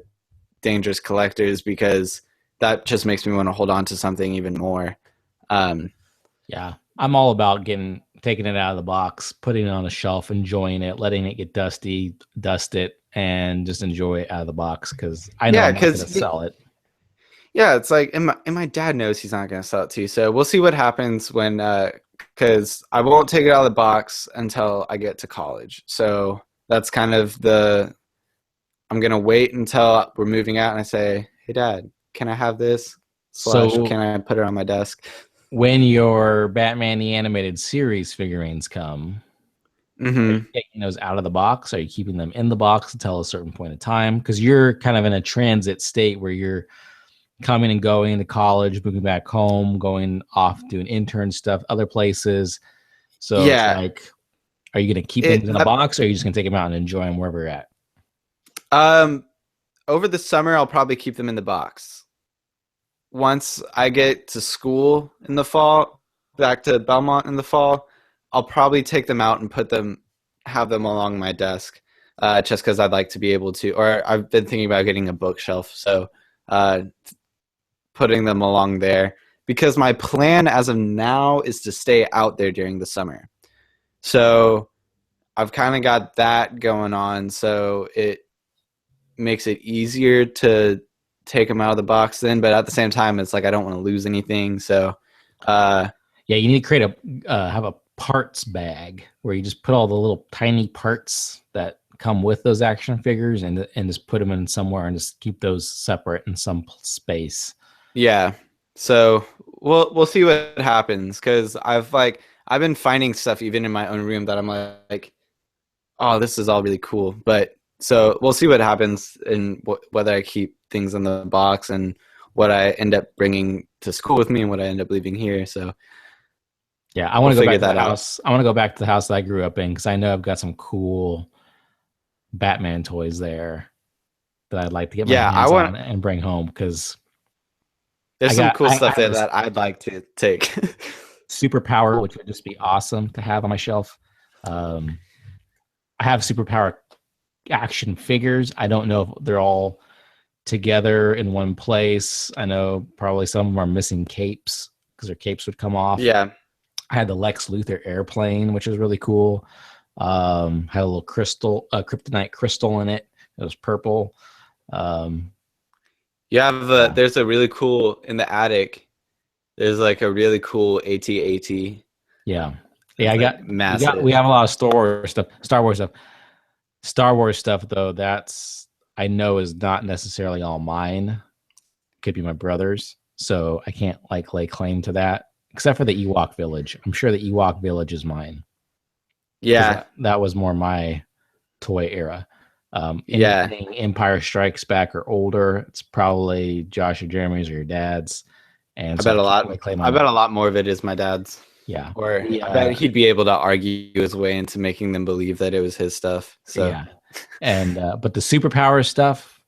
dangerous collector, is because that just makes me want to hold on to something even more. Yeah, I'm all about taking it out of the box, putting it on a shelf, enjoying it, letting it get dusty, dust it, and just enjoy it out of the box because I know I'm not going to sell it. Yeah, it's like, and my dad knows he's not going to sell it to you. So we'll see what happens when, because I won't take it out of the box until I get to college. So that's kind of I'm going to wait until we're moving out and I say, hey, Dad, can I have this? Can I put it on my desk? When your Batman the Animated Series figurines come, are you taking those out of the box? Are you keeping them in the box until a certain point in time? Because you're kind of in a transit state where you're coming and going to college, moving back home, going off doing intern stuff, other places. So yeah. It's like, are you going to keep things in a box, or are you just going to take them out and enjoy them wherever you're at? Over the summer, I'll probably keep them in the box. Once I get to school in the fall, back to Belmont in the fall, I'll probably take them out and have them along my desk, just because I'd like to be able to, or I've been thinking about getting a bookshelf. So, putting them along there, because my plan as of now is to stay out there during the summer. So I've kind of got that going on, so it makes it easier to take them out of the box then, but at the same time it's like I don't want to lose anything. So Yeah, you need to create have a parts bag where you just put all the little tiny parts that come with those action figures and just put them in somewhere and just keep those separate in some space. yeah. So we'll see what happens, because I've been finding stuff even in my own room that I'm like, oh, this is all really cool. But so we'll see what happens and whether I keep things in the box and what I end up bringing to school with me and what I end up leaving here. So Yeah, I we'll want to go back figure to the that out. house. I want to go back to the house that I grew up in because I know I've got some cool Batman toys there that I'd like to get my Yeah, I hands want. on and bring home because There's some cool I stuff have there this that I'd like to take. superpower, which would just be awesome to have on my shelf. Um, I have superpower action figures. I don't know if they're all together in one place. I know probably some of them are missing capes because their capes would come off. Yeah, I had the Lex Luthor airplane, which was really cool. Had a little crystal, kryptonite crystal in it. It was purple. Um, you have yeah, there's a really cool in the attic. There's like a really cool AT-AT. yeah, yeah. It's I got like we massive. have a lot of Star Wars stuff. Star Wars stuff though. That's I know is not necessarily all mine. Could be my brother's. So I can't like lay claim to that, except for the Ewok Village. I'm sure the Ewok Village is mine because Yeah, that was more my toy era. yeah. Anything Empire Strikes Back or older, it's probably Josh or Jeremy's or your dad's, and I so bet I a can't lot. really claim I on bet a that. lot more of it is my dad's. Yeah, Or the I bet he'd be able to argue his way into making them believe that it was his stuff. So yeah, and but the superpower stuff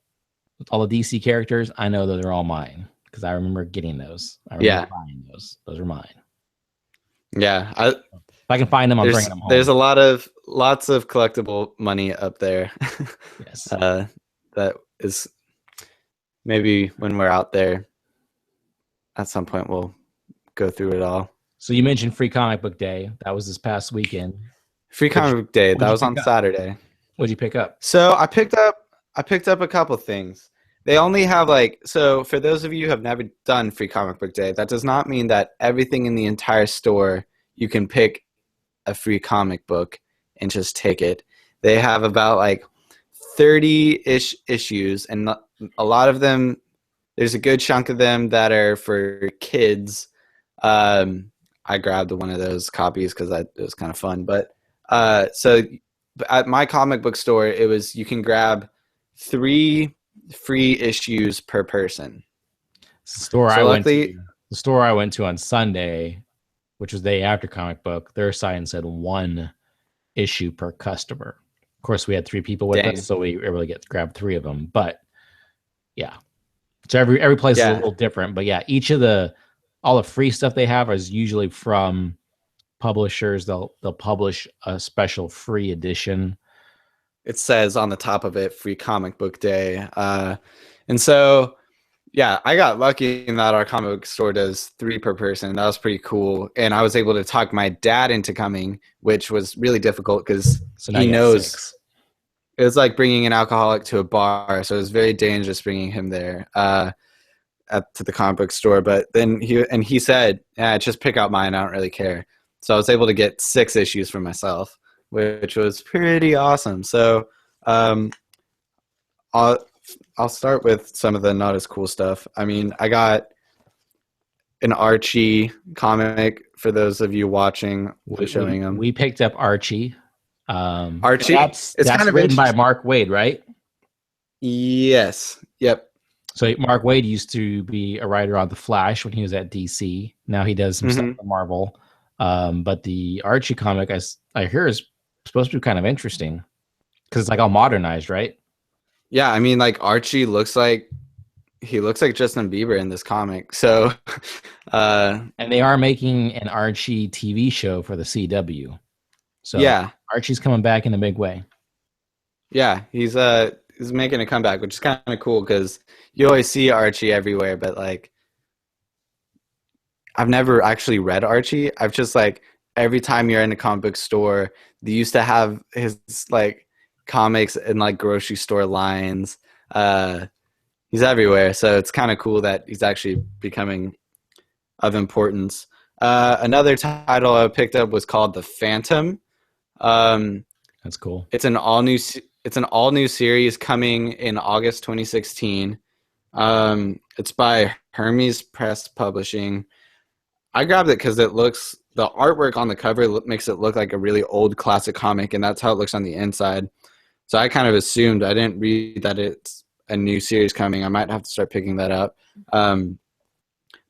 with all the DC characters, I know that they're all mine because I remember getting those. I remember yeah, buying those. Those are mine. yeah. If I can find them, I'm bringing them There's home. a lots of collectible money up there. Yes. uh, that is maybe when we're out there at some point we'll go through it all. So you mentioned Free Comic Book Day. That was this past weekend. Free What Comic Book Day, what'd that you was pick on up? Saturday. What'd you pick up? So I picked up a couple things. They only have so for those of you who have never done Free Comic Book Day, that does not mean that everything in the entire store you can pick a free comic book and just take it. They have about like 30-ish issues, and a lot of them, there's a good chunk of them that are for kids. I grabbed one of those copies because it was kind of fun. But so at my comic book store, it was you can grab 3 free issues per person. So luckily, The store I went to on Sunday, which was the day after comic book, their sign said 1 issue per customer. Of course, we had 3 people with us, dang, so we were able to get to grab 3 of them. But yeah, so every place is a yeah, little different. But yeah, all the free stuff they have is usually from publishers. They'll publish a special free edition. it says on the top of it, Free Comic Book Day. And so yeah, I got lucky in that our comic book store does 3 per person. That was pretty cool. And I was able to talk my dad into coming, which was really difficult because So now he you got knows 6. it was like bringing an alcoholic to a bar. So it was very dangerous bringing him there to the comic book store. But then he said, yeah, just pick out mine. I don't really care. So I was able to get 6 issues for myself, which was pretty awesome. So I'll I'll start with some of the not as cool stuff. I mean, I got an Archie comic for those of you watching. I'll be showing them. We picked up Archie. Archie, it's kind That's of written by interesting. Mark Waid, right? Yes. Yep. So Mark Waid used to be a writer on The Flash when he was at DC. Now he does some stuff Hmm. for Marvel. But the Archie comic I hear is supposed to be kind of interesting because it's like all modernized, right? Yeah, I mean, like Archie he looks like Justin Bieber in this comic. So, uh, And they are making an Archie TV show for the CW. So yeah, Archie's coming back in a big way. yeah, he's making a comeback, which is kind of cool because you always see Archie everywhere, but like I've never actually read Archie. I've just like every time you're in a comic book store, they used to have his like comics in like grocery store lines. He's everywhere, so it's kind of cool that he's actually becoming of importance. Another title I picked up was called The Phantom. That's cool. It's an all new series coming in August 2016. It's by Hermes Press Publishing. I grabbed it because the artwork on the cover makes it look like a really old classic comic, and that's how it looks on the inside. So I kind of assumed, I didn't read that it's a new series coming. I might have to start picking that up.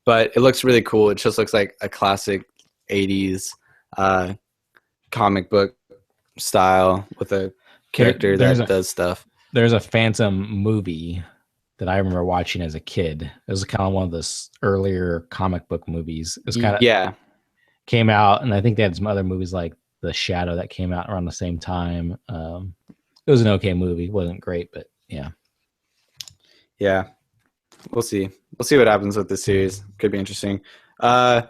But it looks really cool. It just looks like a classic 80s comic book style with a character that does stuff. There's a Phantom movie that I remember watching as a kid. It was kind of one of the earlier comic book movies. It was kind of came out, and I think they had some other movies like The Shadow that came out around the same time. It was an okay movie. It wasn't great, but yeah. We'll see what happens with this series. Could be interesting. I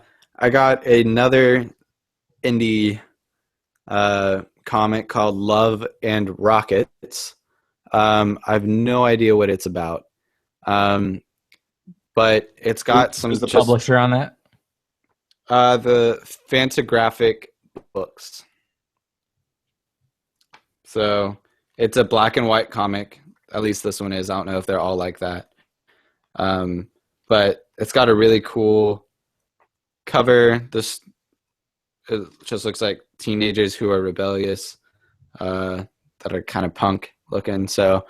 got another indie comic called Love and Rockets. I have no idea what it's about. But it's got Who's the publisher on that? The Fantagraphic Books. So it's a black and white comic. At least this one is. I don't know if they're all like that. But it's got a really cool cover. It just looks like teenagers who are rebellious, that are kind of punk looking. So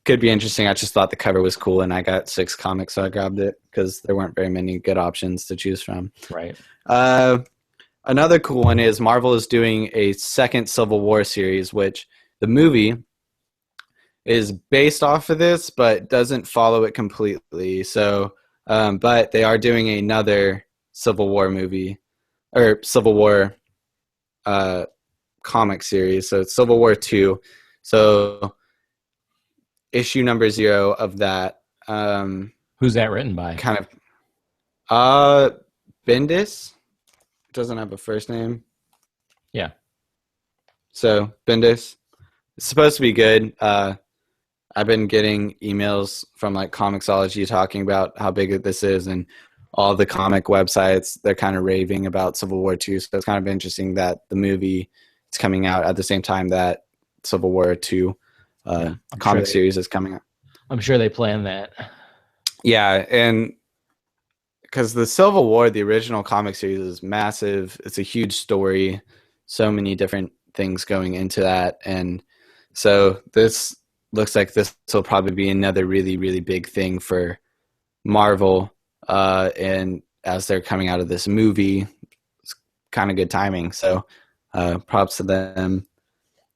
could be interesting. I just thought the cover was cool, and I got 6 comics, so I grabbed it because there weren't very many good options to choose from. Right. Another cool one is Marvel is doing a second Civil War series, which the movie is based off of this, but doesn't follow it completely. So, but they are doing another Civil War movie or Civil War comic series. So it's Civil War 2. So issue number 0 of that. Who's that written by? Kind of Bendis. Doesn't have a first name. Yeah. So Bendis. It's supposed to be good. I've been getting emails from like Comixology talking about how big this is, and all the comic websites, they're kind of raving about Civil War 2. So it's kind of interesting that the movie is coming out at the same time that Civil War 2 comic series is coming out. I'm sure they planned that. Yeah, and because the Civil War, the original comic series, is massive. It's a huge story. So many different things going into that. And so this looks like this will probably be another really, really big thing for Marvel. And as they're coming out of this movie, it's kind of good timing. So props to them.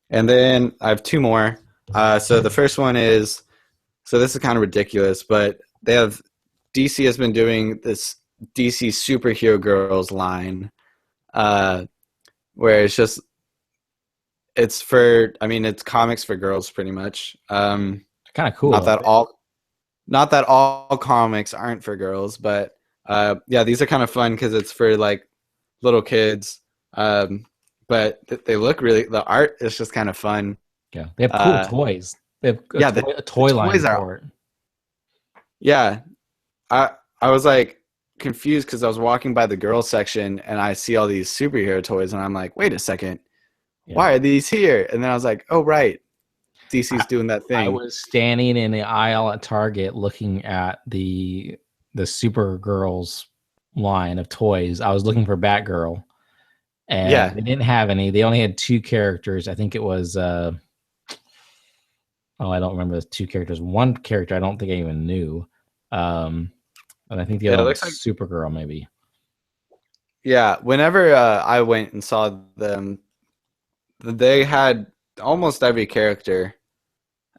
And then I have 2 more. So the first one is, so this is kind of ridiculous, but DC has been doing this DC Superhero Girls line, where it's comics for girls pretty much. Kind of cool. Not that all comics aren't for girls, but yeah, these are kind of fun because it's for like little kids. But they look the art is just kind of fun. Yeah, they have cool toys. They have a toy line for it. Yeah, I was like confused because I was walking by the girls section and I see all these superhero toys and I'm like, wait a second, why are these here? And then I was like, oh right, DC's doing that thing. I was standing in the aisle at Target looking at the Supergirls line of toys. I was looking for Batgirl, and they didn't have any. They only had 2 characters. I think it was I don't remember the 2 characters. One character I don't think I even knew. And I think the other was like Supergirl, maybe. Yeah, whenever I went and saw them, they had almost every character,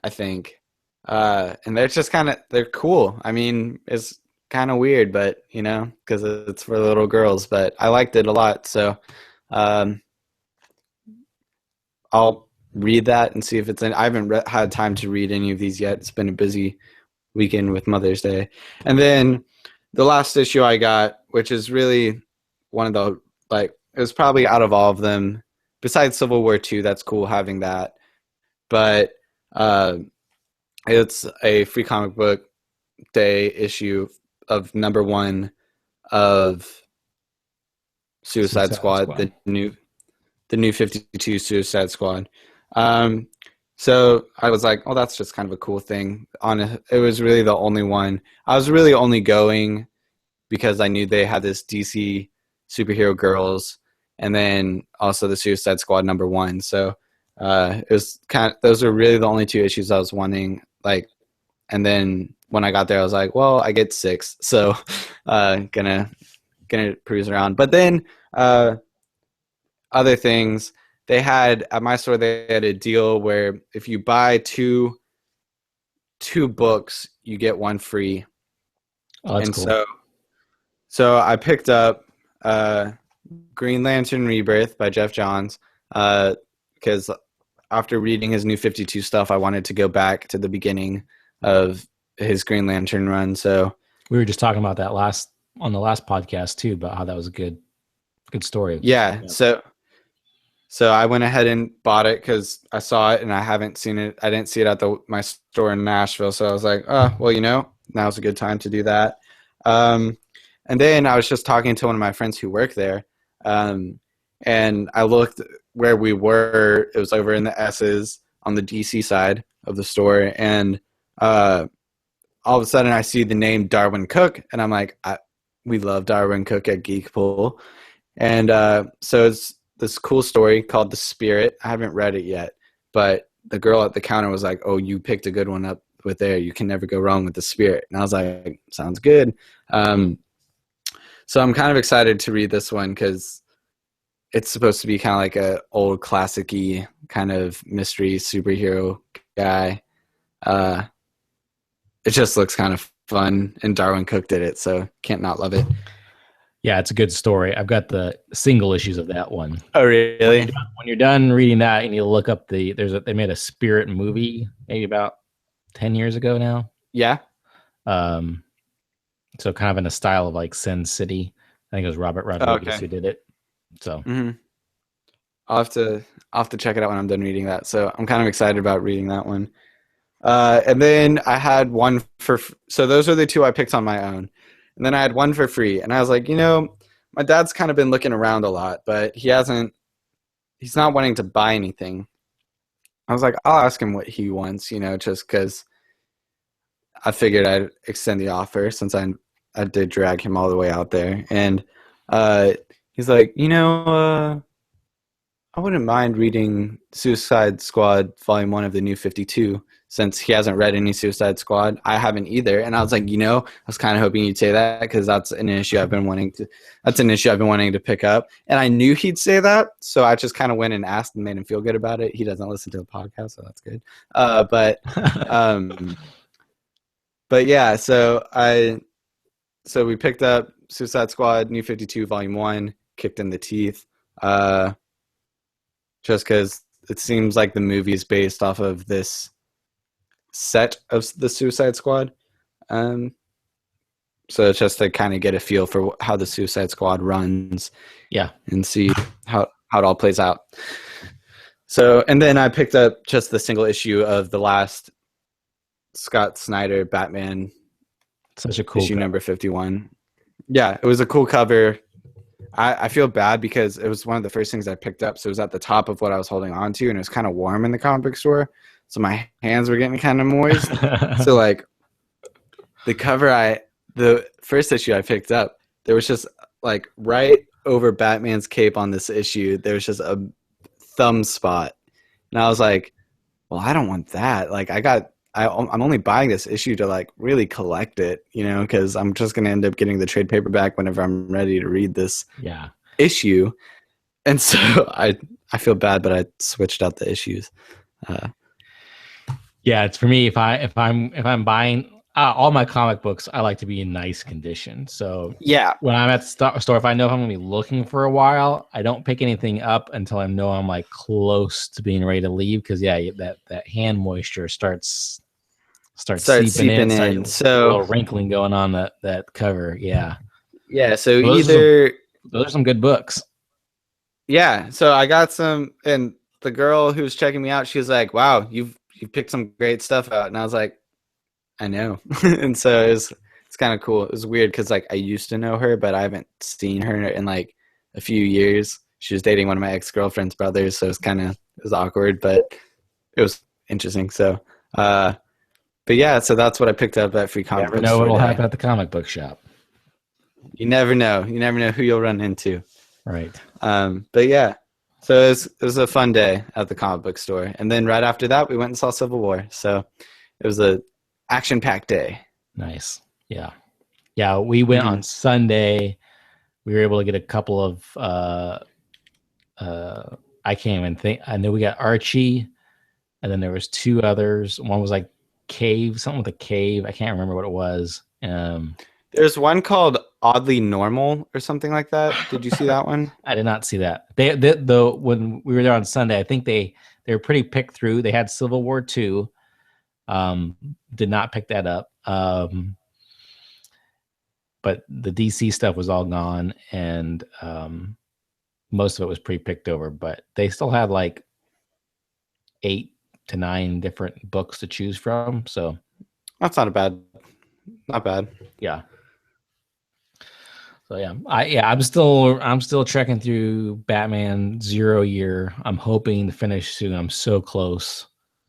I think. And they're just they're cool. I mean, it's kind of weird, but, because it's for little girls, but I liked it a lot. So I'll read that and see if it's in. I haven't had time to read any of these yet. It's been a busy weekend with Mother's Day. And then the last issue I got, which is really one of the it was probably out of all of them, besides Civil War II, that's cool having that. But it's a Free Comic Book Day issue of #1 of Suicide Squad, the new 52 Suicide Squad. So I was like, oh, that's just kind of a cool thing. It was really the only one. I was really only going because I knew they had this DC superhero girls, and then also the Suicide Squad #1. So it was those are really the only 2 issues I was wanting. Like, and then when I got there, I was like, well, I get 6, so gonna cruise around. But then other things, they had at my store, they had a deal where if you buy two books, you get one free. Oh, that's and cool. So I picked up Green Lantern Rebirth by Jeff Johns because after reading his New 52 stuff, I wanted to go back to the beginning of his Green Lantern run. So we were just talking about that on the last podcast too, about how that was a good story. Yeah. So I went ahead and bought it because I saw it and I haven't seen it. I didn't see it at my store in Nashville. So I was like, oh, well, now's a good time to do that. And then I was just talking to one of my friends who work there. And I looked where we were. It was over in the S's on the DC side of the store. And all of a sudden I see the name Darwin Cook. And I'm like, we love Darwin Cook at Geek Pool. And so it's this cool story called The Spirit. I haven't read it yet, but the girl at the counter was like, oh, you picked a good one up with there. You can never go wrong with The Spirit. And I was like, sounds good. So I'm kind of excited to read this one because it's supposed to be kind of like a old classic-y kind of mystery superhero guy. It just looks kind of fun, and Darwin Cook did it, so can't not love it. Yeah, it's a good story. I've got the single issues of that one. Oh, really? When you're done reading that, and you look up they made a Spirit movie maybe about 10 years ago now. Yeah. So kind of in a style of like Sin City. I think it was Robert Rodriguez who did it. So I'll have to check it out when I'm done reading that. So I'm kind of excited about reading that one. And then I had one so those are the 2 I picked on my own. And then I had one for free. And I was like, my dad's kind of been looking around a lot, but he's not wanting to buy anything. I was like, I'll ask him what he wants, just because I figured I'd extend the offer since I did drag him all the way out there. And he's like, I wouldn't mind reading Suicide Squad Volume 1 of the New 52 since he hasn't read any Suicide Squad. I haven't either. And I was like, I was kind of hoping you'd say that because that's an issue I've been wanting to pick up. And I knew he'd say that. So I just kind of went and asked and made him feel good about it. He doesn't listen to the podcast, so that's good. But yeah, so we picked up Suicide Squad New 52 Volume 1, kicked in the teeth. Just because it seems like the movie is based off of this set of the Suicide Squad. So it's just to kind of get a feel for how the Suicide Squad runs. Yeah. And see how it all plays out. So, and then I picked up just the single issue of the last Scott Snyder Batman. Such a cool issue cover. Number 51. Yeah, it was a cool cover. I feel bad because it was one of the first things I picked up. So it was at the top of what I was holding on to, and it was kind of warm in the comic book store. So my hands were getting kind of moist. So like the first issue I picked up, there was just like right over Batman's cape on this issue, there was just a thumb spot. And I was like, well, I don't want that. Like I'm only buying this issue to like really collect it, because I'm just going to end up getting the trade paperback whenever I'm ready to read this issue. And so I feel bad, but I switched out the issues. Yeah, it's for me. If I'm buying all my comic books, I like to be in nice condition. So yeah, when I'm at the store, if I know I'm going to be looking for a while, I don't pick anything up until I know I'm like close to being ready to leave. Because that hand moisture starts seeping in. So a little wrinkling going on that cover. Yeah. Yeah. So those are some good books. Yeah, so I got some, and the girl who was checking me out, she was like, "Wow, you've picked some great stuff out," and I was like, "I know," and so it's kind of cool. It was weird because like I used to know her, but I haven't seen her in like a few years. She was dating one of my ex-girlfriend's brothers, so it was awkward, but it was interesting. So, but yeah, so that's what I picked up at Free You Comic never Book know Store what'll Day. happen at the comic book shop. You never know. You never know who you'll run into. Right. But yeah, so it was a fun day at the comic book store, and then right after that, we went and saw Civil War. So it was a action-packed day. Nice. Yeah. Yeah. We went on Sunday. We were able to get a couple of I can't even think. I know we got Archie, and then there was two others. One was like cave, something with a cave. I can't remember what it was. There's one called Oddly Normal or something like that. Did you see that one? I did not see that. Though when we were there on Sunday, I think they were pretty picked through. They had Civil War 2. Did not pick that up. But the DC stuff was all gone, and most of it was pre-picked over. But they still had like 8 to 9 different books to choose from. So That's not bad. Yeah. So yeah, I'm still trekking through Batman 0 Year. I'm hoping to finish soon. I'm so close.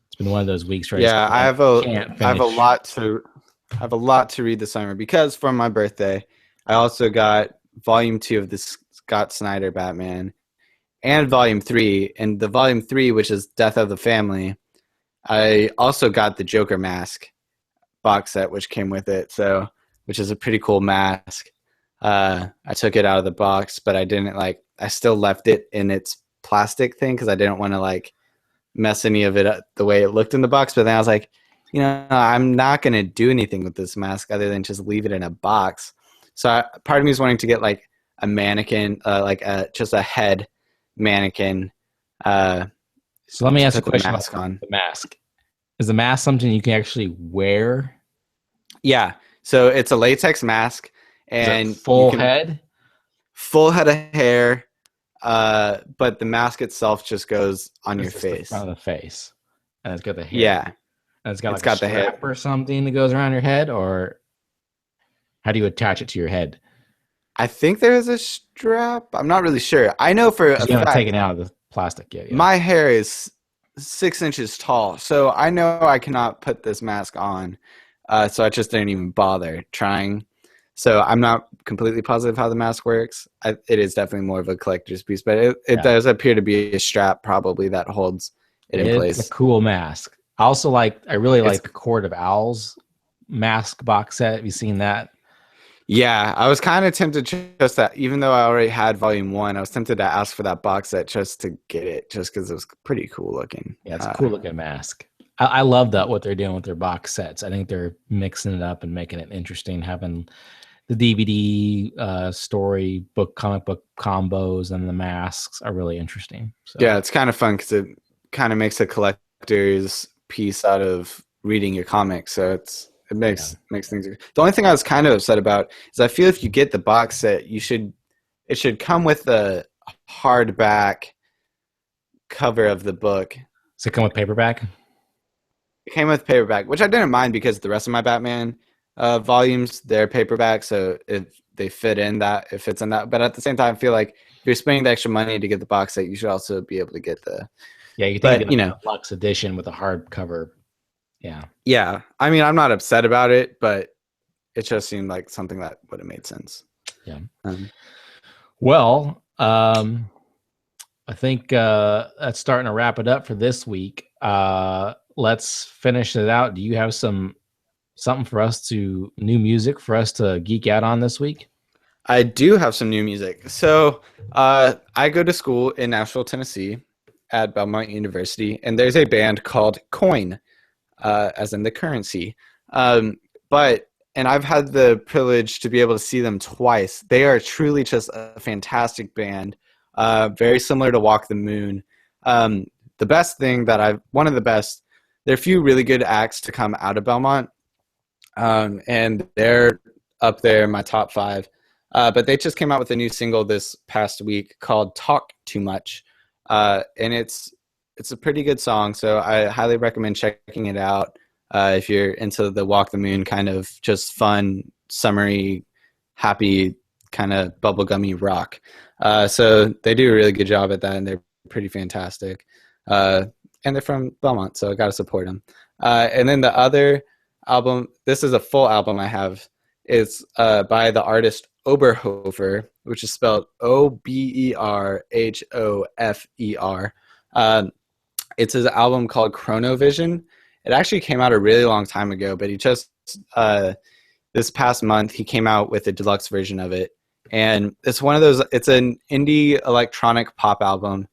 It's been one of those weeks where Yeah, I have a lot to read this summer because for my birthday, I also got Volume 2 of the Scott Snyder Batman and Volume 3, and the Volume 3, which is Death of the Family. I also got the Joker mask box set, which came with it, so which is a pretty cool mask. I took it out of the box, but I didn't I still left it in its plastic thing because I didn't want to mess any of it up the way it looked in the box. But then I was like, I'm not going to do anything with this mask other than just leave it in a box. So part of me is wanting to get a mannequin, just a head mannequin. So let me ask you a question mask about on. the mask. Is the mask something you can actually wear? Yeah. So it's a latex mask. And full head of hair, but the mask itself just goes on your face. The front of the face, and it's got the hair. Yeah, and it's got a strap or something that goes around your head, or how do you attach it to your head? I think there is a strap. I'm not really sure. I know for a fact. You haven't taken it out of the plastic yet. Yeah. My hair is 6 inches tall, so I know I cannot put this mask on. So I just didn't even bother trying. So I'm not completely positive how the mask works. It is definitely more of a collector's piece, but it does appear to be a strap probably that holds it in place. It's a cool mask. I also I really like the Court of Owls mask box set. Have you seen that? Yeah, I was kind of tempted just that, even though I already had Volume 1, I was tempted to ask for that box set just to get it, just because it was pretty cool looking. Yeah, it's a cool looking mask. I love that what they're doing with their box sets. I think they're mixing it up and making it interesting, having the DVD story book, comic book combos, and the masks are really interesting. So. Yeah, it's kind of fun because it kind of makes a collector's piece out of reading your comics. So it makes things. The only thing I was kind of upset about is I feel if you get the box set, it should come with a hardback cover of the book. Does it come with paperback? It came with paperback, which I didn't mind because the rest of my Batman volumes, they're paperback, so it fits in that. But at the same time, I feel like if you're spending the extra money to get the box set, you should also be able to get the. Yeah, you think the deluxe edition with a hardcover. Yeah. Yeah, I mean, I'm not upset about it, but it just seemed like something that would have made sense. Yeah. Well, I think that's starting to wrap it up for this week. Let's finish it out. Do you have something for us new music for us to geek out on this week? I do have some new music. So I go to school in Nashville, Tennessee at Belmont University, and there's a band called Coin, as in the currency. And I've had the privilege to be able to see them twice. They are truly just a fantastic band, very similar to Walk the Moon. The best thing one of the best, there are a few really good acts to come out of Belmont. And they're up there in my top 5. But they just came out with a new single this past week called "Talk Too Much," and it's a pretty good song. So I highly recommend checking it out if you're into the Walk the Moon kind of just fun, summery, happy kind of bubblegummy rock. So they do a really good job at that, and they're pretty fantastic. And they're from Belmont, so I got to support them. And then the other album, this is a full album I have. It's by the artist Oberhofer, which is spelled Oberhofer. It's his album called Chronovision. It actually came out a really long time ago, but he just this past month he came out with a deluxe version of it, and it's one of those. It's an indie electronic pop album,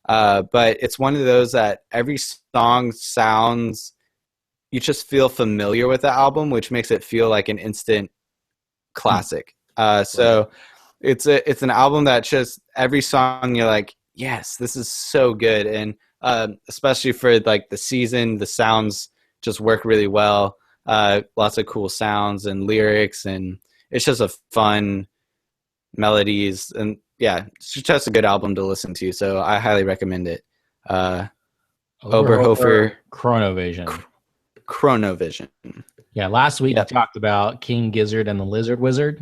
but it's one of those that every song sounds. You just feel familiar with the album, which makes it feel like an instant classic. So it's an album that just every song you're like, yes, this is so good, and especially for like the season, the sounds just work really well. Lots of cool sounds and lyrics, and it's just a fun melodies, and yeah, it's just a good album to listen to. So I highly recommend it. Oberhofer Chronovision. Chronovision. Yeah, last week we talked about King Gizzard and the Lizard Wizard.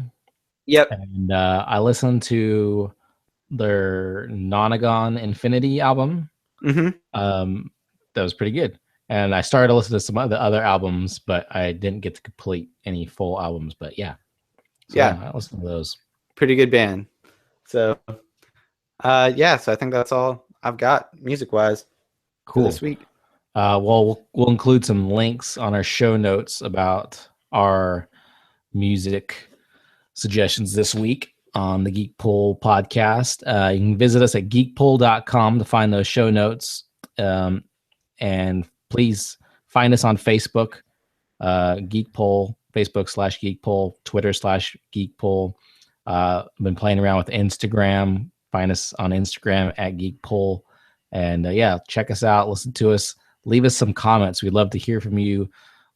Yep. And I listened to their Nonagon Infinity album. Mm-hmm. That was pretty good. And I started to listen to some of the other albums, but I didn't get to complete any full albums. But yeah. So, I listened to those. Pretty good band. So, so I think that's all I've got music-wise for this week. Well, we'll include some links on our show notes about our music suggestions this week on the Geek Pull podcast. You can visit us at geekpull.com to find those show notes. And please find us on Facebook, Geek Pull, Facebook /Geek Pull, Twitter /Geek Pull. Been playing around with Instagram. Find us on Instagram at Geek Pull. And check us out. Listen to us. Leave us some comments. We'd love to hear from you.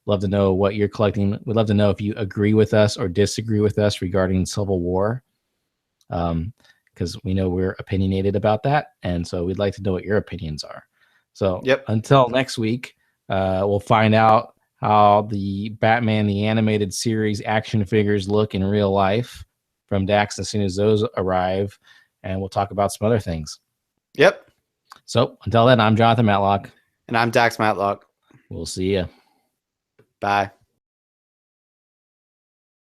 Love to know what you're collecting. We'd love to know if you agree with us or disagree with us regarding Civil War, because we know we're opinionated about that, and so we'd like to know what your opinions are. So until next week, we'll find out how the Batman the Animated Series action figures look in real life from Dax as soon as those arrive, and we'll talk about some other things. Yep. So until then, I'm Jonathan Matlock. And I'm Dax Matlock. We'll see you. Bye.